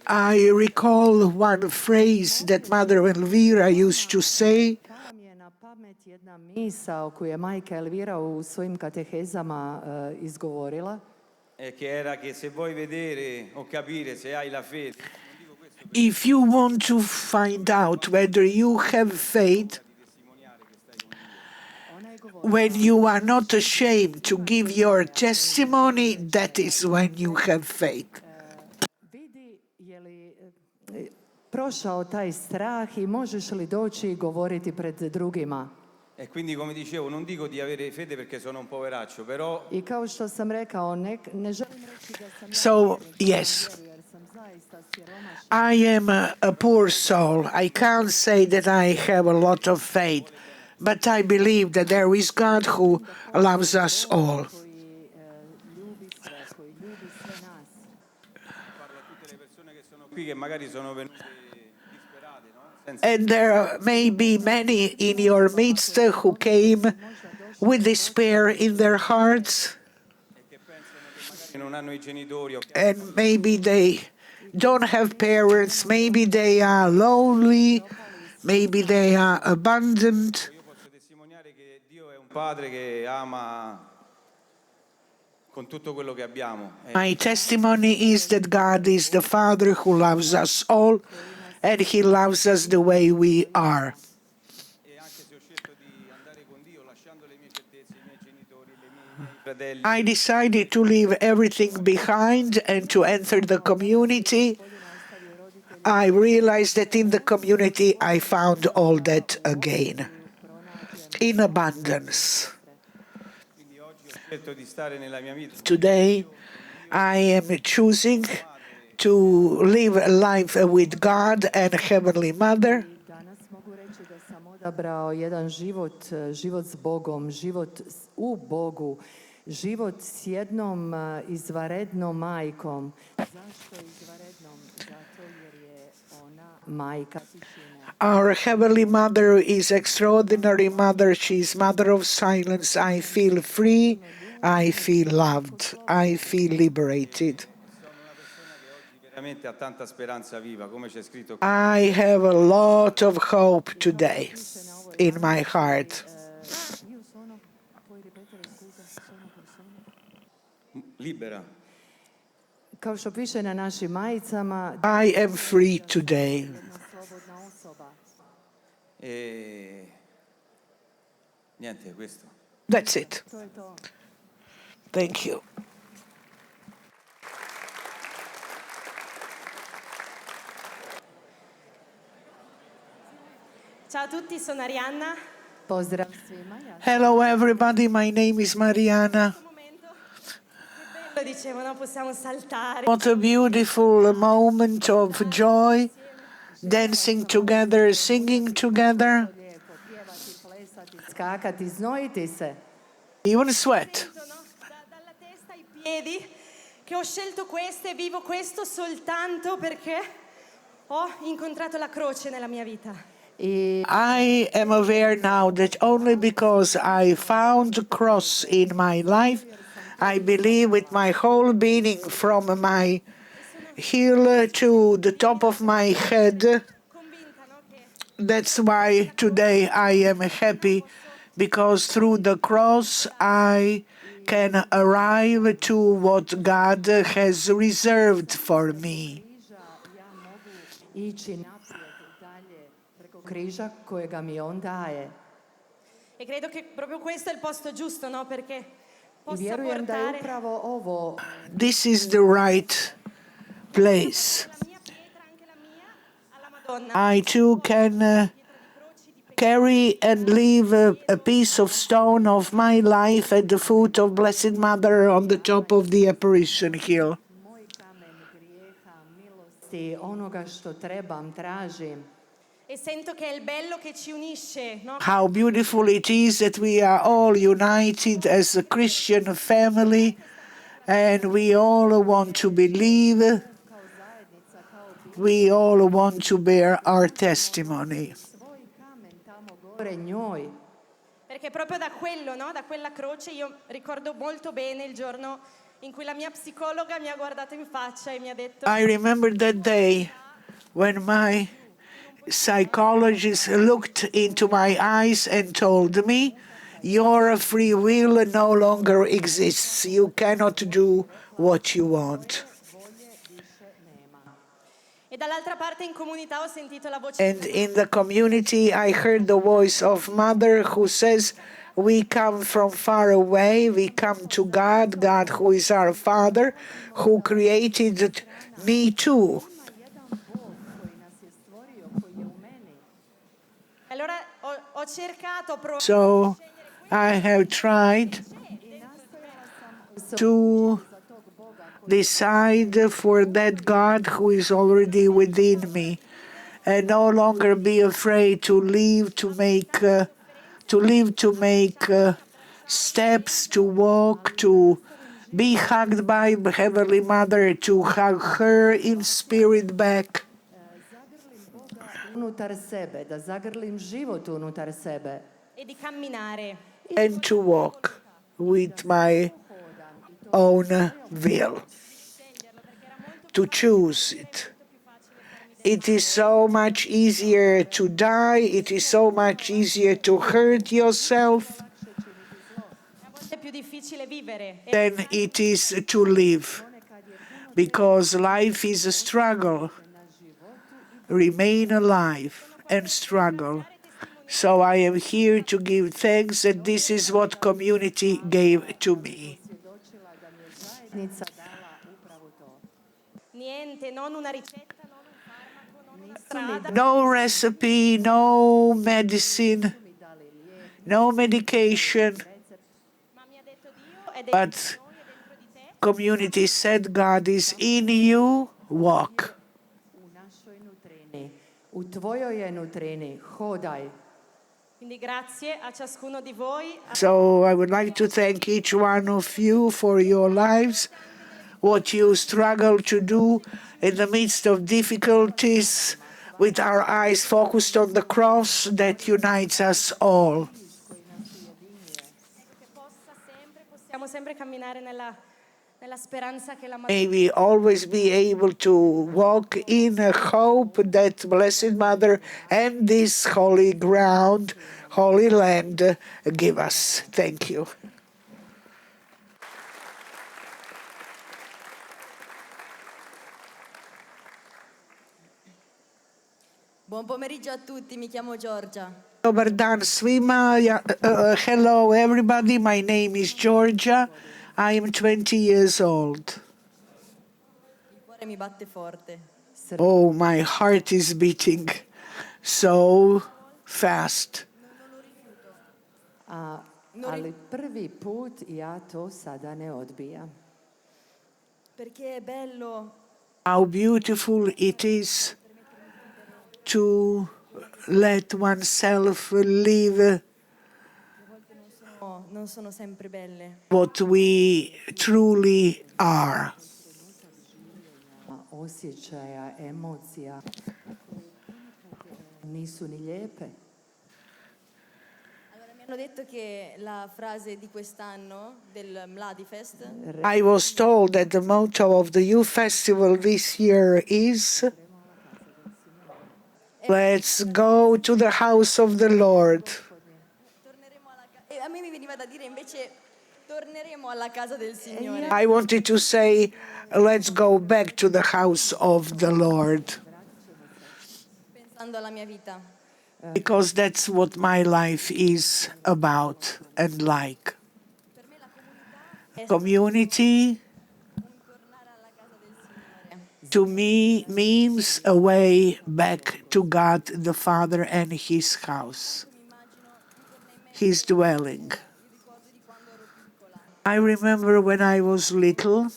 I recall one phrase that Mother Elvira used to say. Pala mi je na pamet jedna misao koju je majka Elvira u svojim katehezama izgovorila. Che era che se vuoi vedere o capire se hai la fede, If you want to find out whether you have faith, when you are not ashamed to give your testimony, that is when you have faith. Vidi je li prošao taj strah i možeš li doći i govoriti pred drugima. e quindi come dicevo non dico di avere fede perché sono un poveraccio, però I kao što sam rekao, ne želim reći da sam So, yes, jer sam zaista siromašna. I am a poor soul. I can't say that I have a lot of faith, but I believe that there is God who loves us all. Koji ljubi sve, koji ljubi sve nas. parlo a tutte le persone che sono qui che magari sono venute di And there may be many in your midst who came with despair in their hearts, non hanno i genitori o and maybe they don't have parents, maybe they are lonely, maybe they are abandoned. io posso testimoniare che Dio è un padre che ama con tutto quello che abbiamo. My testimony is that God is the Father who loves us all, and He loves us the way we are. E anche se ho scelto di andare con Dio lasciando le mie certezze, i miei genitori, i miei fratelli, I decided to leave everything behind and to enter the community. I realized that in the community I found all that again, in abundance. quindi oggi ho scelto di stare nella mia vita. Today I am choosing to live a life with God and Heavenly Mother. Danas mogu reći da sam odabrao jedan život, život s Bogom, život u Bogu, život s jednom izvanrednom majkom. Zašto izvanrednom? Zato jer je ona majka tišine. Our Heavenly Mother is extraordinary mother. She is mother of silence. I feel free. I feel loved. I feel liberated. Veramente ha tanta speranza viva, come c'è scritto. I have a lot of hope today in my heart. Libera. Kao što piše na našim majicama, I am free today. slobodna osoba. E niente, questo. That's it. To je to. Thank you. Ciao a tutti, sono Arianna. Pozdrav svima. Ja Hello, everybody. My name is Mariana. Lo dicevo, no? Possiamo saltare. What a beautiful moment of joy, dancing together, singing together, lijepo pjevati, plesati, skakati, znojiti se. even sweat. Dalla testa ai piedi, che ho scelto questo e vivo questo soltanto perché ho incontrato la croce nella mia vita. I am aware now that only because I found a cross in my life, I believe with my whole being from my heel to the top of my head. That's why today I am happy, because through the cross I can arrive to what God has reserved for me. Ići naprijed dalje preko križa kojega mi on daje. E credo che proprio questo è il posto giusto, no? Perché I possa vjerujem da je portare upravo ovo This is the right place. I too can carry and leave a piece of stone of my life at the foot of Blessed Mother on the top of the Apparition Hill. moj kamen grijeha, milosti, onoga što trebam, tražim. e sento che è il bello che ci unisce, no? How beautiful it is that we are all united as a Christian family, and we all want to believe, we all want to bear our testimony. Svoj kamen tamo gore njoj. Perché proprio da quello, no? Da quella croce io ricordo molto bene il giorno in cui la mia psicologa mi ha guardato in faccia e mi ha detto I remember that day when my psychologist looked into my eyes and told me, your free will no longer exists. You cannot do what you want. e dall'altra parte in comunità ho sentito la voce And in the community, I heard the voice of Mother who says, we come from far away, we come to God, God who is our Father, who created me too. allora ho cercato, ho provato So I have tried to decide for that God who is already within me, and no longer be afraid to live, to make steps, to walk, to be hugged by Heavenly Mother, to hug her in spirit back. unutar sebe, da zagrlim život unutar sebe. E di camminare. and to walk with my own will, to choose it. It is so much easier to die, it is so much easier to hurt yourself È più difficile vivere. than it is to live, because life is a struggle. Remain alive and struggle. So I am here to give thanks, and this is what community gave to me. Niente, non una ricetta, non un farmaco, non una strada. No recipe, no medicine, no medication, but community said God is in you, walk. U tvojoj je nutrini, hodaj. Quindi grazie a ciascuno di voi. So I would like to thank each one of you for your lives, what you struggle to do in the midst of difficulties, with our eyes focused on the cross that unites us all. Possiamo sempre camminare nella speranza che la May we always be able to walk in a hope that Blessed Mother and this holy ground, holy land give us. Thank you. Buon pomeriggio a tutti, mi chiamo Giorgia. Dobar dan svima. Hello everybody, my name is Georgia. I am 20 years old. Il cuore mi batte forte. Oh, my heart is beating so fast. Ali prvi put ja to sada ne odbijam. Perché è bello How beautiful it is to let oneself live non sono sempre belle. what we truly are. Osjećaja, emocija nisu ni lijepe. Allora, mi hanno detto che la frase di quest'anno del Mladifest I was told that the motto of the Youth Festival this year is "Let's go to the house of the Lord." e a me mi veniva da dire invece torneremo alla casa del Signore. I wanted to say, let's go back to the house of the Lord, Pensando alla mia vita. because that's what my life is about and like. Community, to me, means a way back to God the Father and His house, His dwelling. I remember when I was little,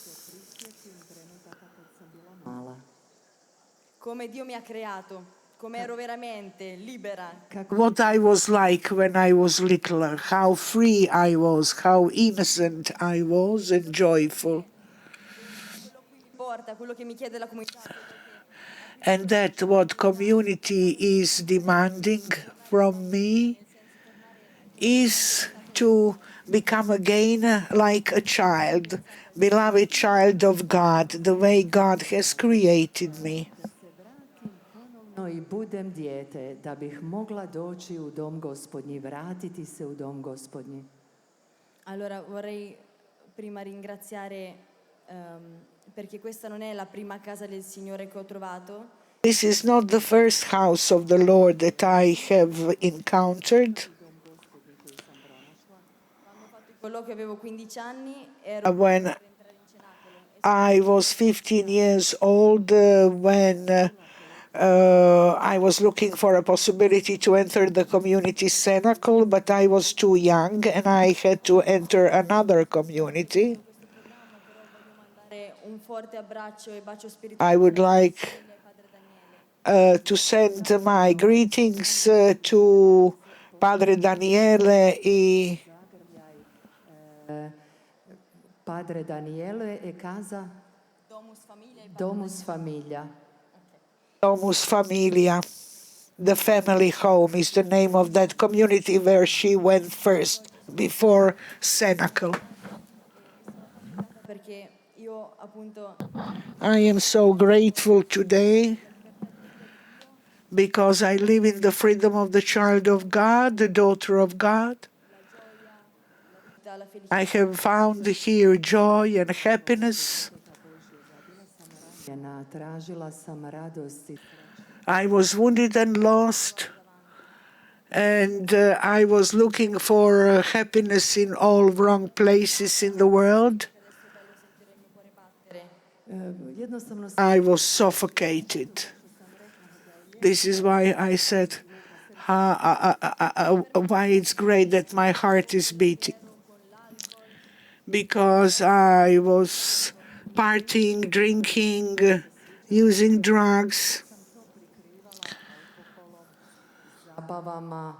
Come Dio mi ha creato, come ero veramente libera. what I was like when I was little, how free I was, how innocent I was and joyful. Porta quello che mi chiede la comunità. And that what community is demanding from me is to become again like a child, beloved child of God, the way God has created me. No i budem dijete da bih mogla doći u dom gospodnji, vratiti se u dom gospodnji. Allora vorrei prima ringraziare perché questa non è la prima casa del Signore che ho trovato. This is not the first house of the Lord that I have encountered. Quello che avevo 15 anni When I was 15 years old, when I was looking for a possibility to enter the community Cenacolo, but I was too young and I had to enter another community. un forte abbraccio e bacio spirituale. I would like to send my greetings to Padre Daniele Padre Daniele e casa Domus Famiglia. Domus Familia. The family home is the name of that community where she went first, before Cenacolo. Perché io appunto I am so grateful today because I live in the freedom of the child of God, the daughter of God. la felicità I have found here joy and happiness. Tražila sam radost i I was wounded and lost, and I was looking for happiness in all wrong places in the world. jednostavno I was suffocated. This is why I said, why it's great that my heart is beating. Because I was partying, drinking, using drugs. zabavama,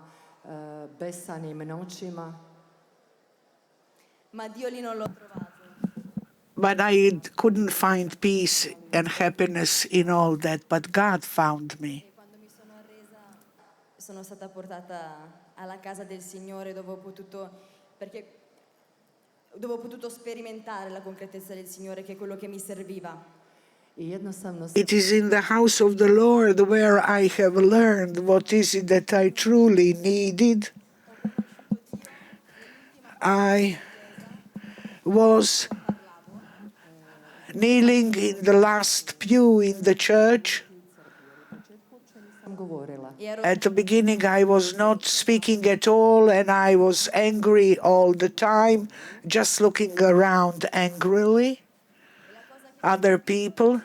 besanim noćima. ma Dio lì non l'ho trovato. But I couldn't find peace and happiness in all that, but God found me. Quando mi sono arresa sono stata portata alla casa del Signore dove ho potuto, dove ho potuto sperimentare la concretezza del Signore, che è quello che mi serviva. I jednostavno It is in the house of the Lord where I have learned what is it that I truly needed. I was kneeling in the last pew in the church. sam govorila. At the beginning, I was not speaking at all, and I was angry all the time, just looking around angrily. Other people.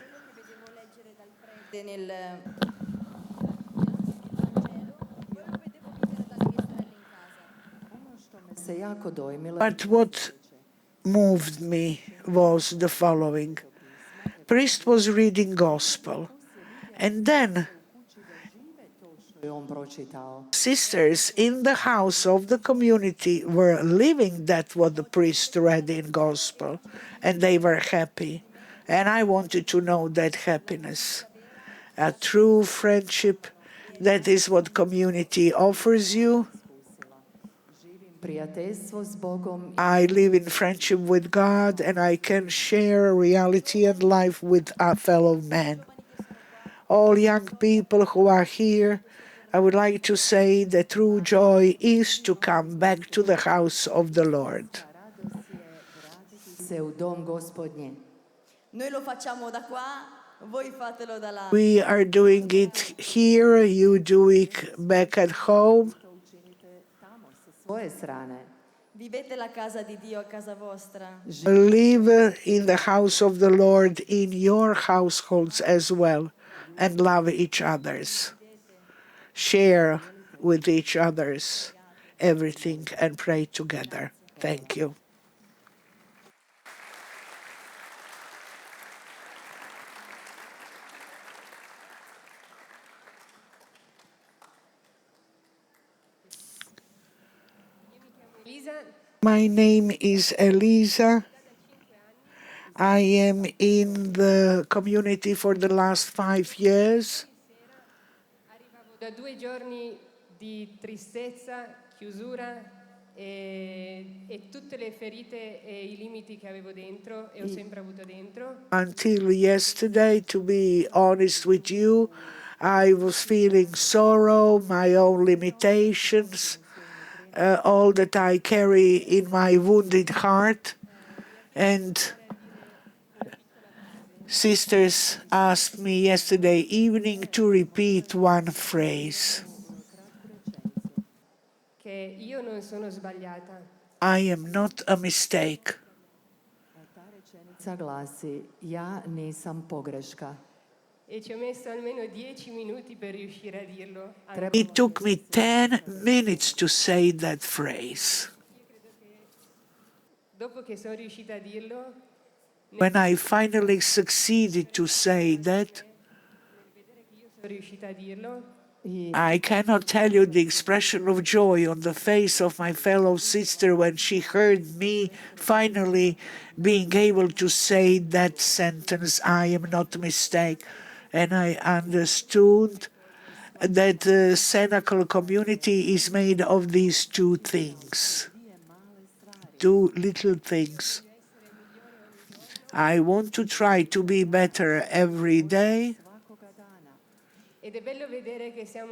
Se jako dojmilo. But what moved me was the following. Priest was reading gospel, and then što je on pročitao. sisters in the house of the community were living that what the priest read in gospel, and they were happy. And I wanted to know that happiness. A true friendship, that is what community offers you. Prijateljstvo s Bogom. I live in friendship with God, and I can share reality and life with our fellow men. All young people who are here, I would like to say that true joy is to come back to the house of the Lord. Se u dom Gospodnji. Noi lo facciamo da qua, voi fatelo da là. We are doing it here, you do it back at home. Svoje strane. Vivete la casa di Dio a casa vostra. Live in the house of the Lord in your households as well, and love each others. Share with each others everything and pray together. Thank you. My name is Elisa. I am in the community for the last 5 years. Arrivavo da 2 giorni di tristezza, chiusura e tutte le ferite e I limiti che avevo dentro e ho sempre avuto dentro. Until yesterday, to be honest with you, I was feeling sorrow, my own limitations, all that I carry in my wounded heart. And sisters asked me yesterday evening to repeat one phrase. Che io non sono sbagliata. I am not a mistake. Rečenica glasi, ja nisam pogreška. E ci ho messo almeno 10 minuti per riuscire a dirlo. It took me 10 minutes to say that phrase. Dopo che sono riuscita a dirlo, When I finally succeeded to say that, sono riuscita a dirlo, I cannot tell you the expression of joy on the face of my fellow sister when she heard me finally being able to say that sentence, I am not a mistake. And I understood that the Cenacolo community is made of these two things, two little things. I want to try to be better every day,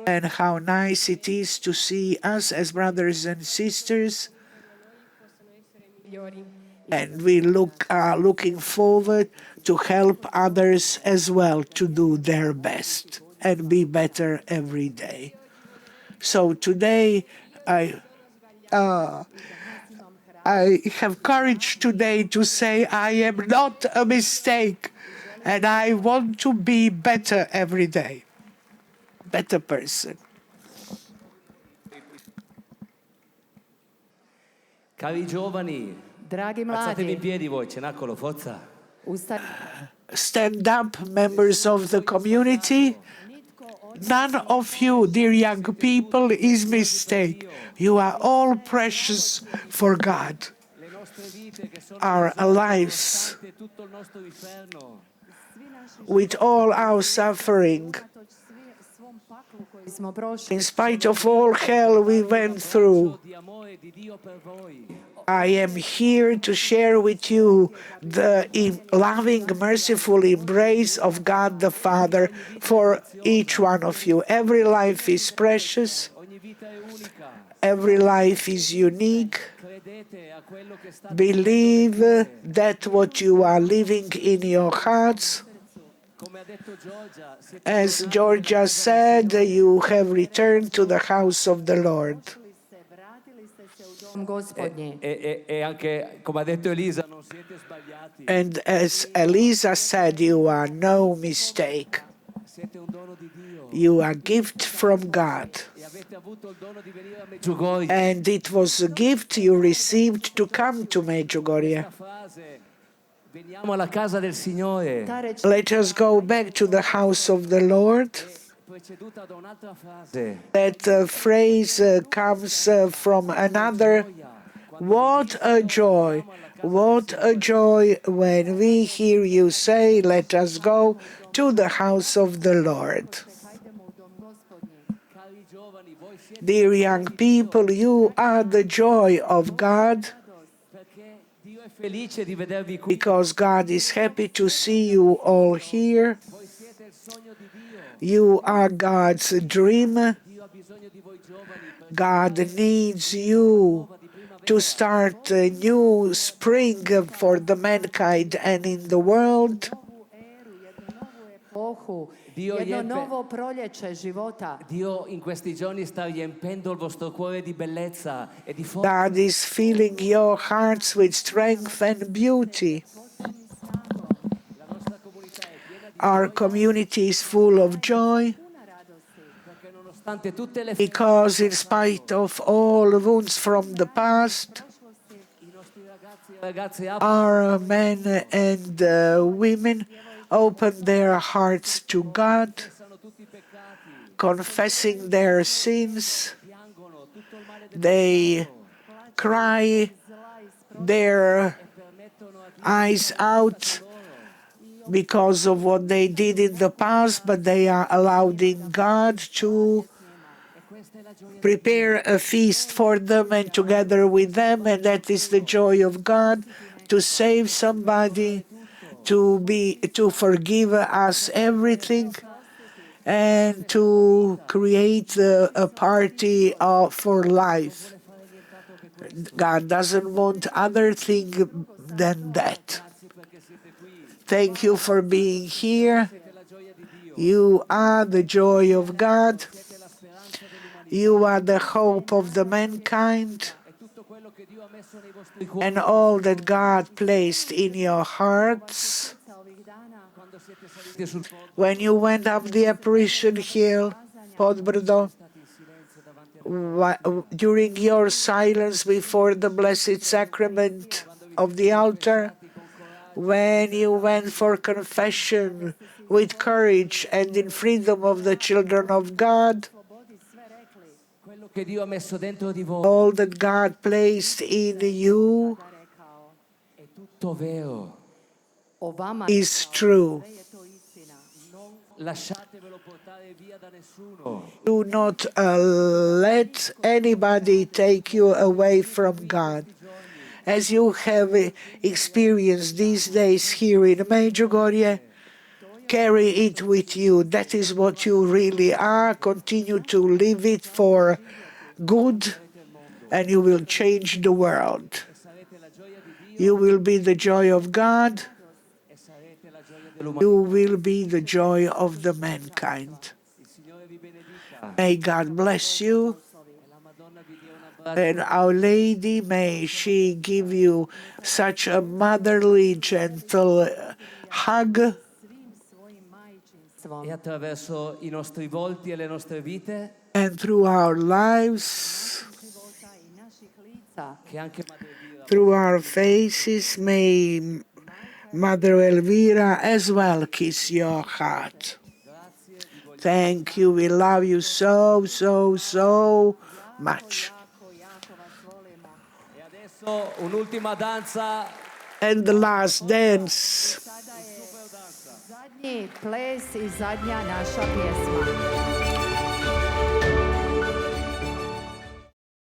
and how nice it is to see us as brothers and sisters, and we are looking forward to help others as well to do their best and be better every day. So today I have courage today to say I am not a mistake, and I want to be better every day, better person. Cari giovani, Dragi alzatevi in mladi, piedi voi, Cenacolo, forza. Stand up, members of the community. None of you, dear young people, is mistake. You are all precious for God. Our lives, with all our suffering, in spite of all hell we went through, I am here to share with you the loving, merciful embrace of God the Father for each one of you. Every life is precious. Every life is unique. Believe that what you are living in your hearts. As Georgia said, you have returned to the house of the Lord. And as Elisa said, you are no mistake. You are a gift from God. And it was a gift you received to come to Medjugorje. Let us go back to the house of the Lord. That phrase comes from another. What a joy! What a joy when we hear you say, let us go to the house of the Lord. Dear young people, you are the joy of God, because God is happy to see you all here. You are God's dream. God needs you to start a new spring for the mankind and in the world. Jedno novo proljeće života. Dio in questi giorni sta riempendo il vostro cuore di bellezza e di forza. God is filling your hearts with strength and beauty. Our community is full of joy because in spite of all wounds from the past, our men and women open their hearts to God, confessing their sins. They cry their eyes out because of what they did in the past, but they are allowing God to prepare a feast for them and together with them, and that is the joy of God, to save somebody, to forgive us everything, and to create a party for life. God doesn't want other thing than that. Thank you for being here. You are the joy of God. You are the hope of the mankind. And all that God placed in your hearts. When you went up the apparition hill, Podbrdo, during your silence before the Blessed Sacrament of the altar, when you went for confession with courage and in freedom of the children of God, all that God placed in you is true. lasciatevelo portare via da nessuno. Do not let anybody take you away from God. As you have experienced these days here in Medjugorje, carry it with you. That is what you really are. Continue to live it for good, and you will change the world. You will be the joy of God. You will be the joy of the mankind. May God bless you. And Our Lady, may she give you such a motherly, gentle hug. E attraverso I nostri volti e le nostre vite, And through our lives, che anche through our faces, may Mother Elvira as well kiss your heart. Thank you. We love you so, so, so much. E adesso un'ultima danza. And the last dance. Zadnji ples I zadnja naša pjesma.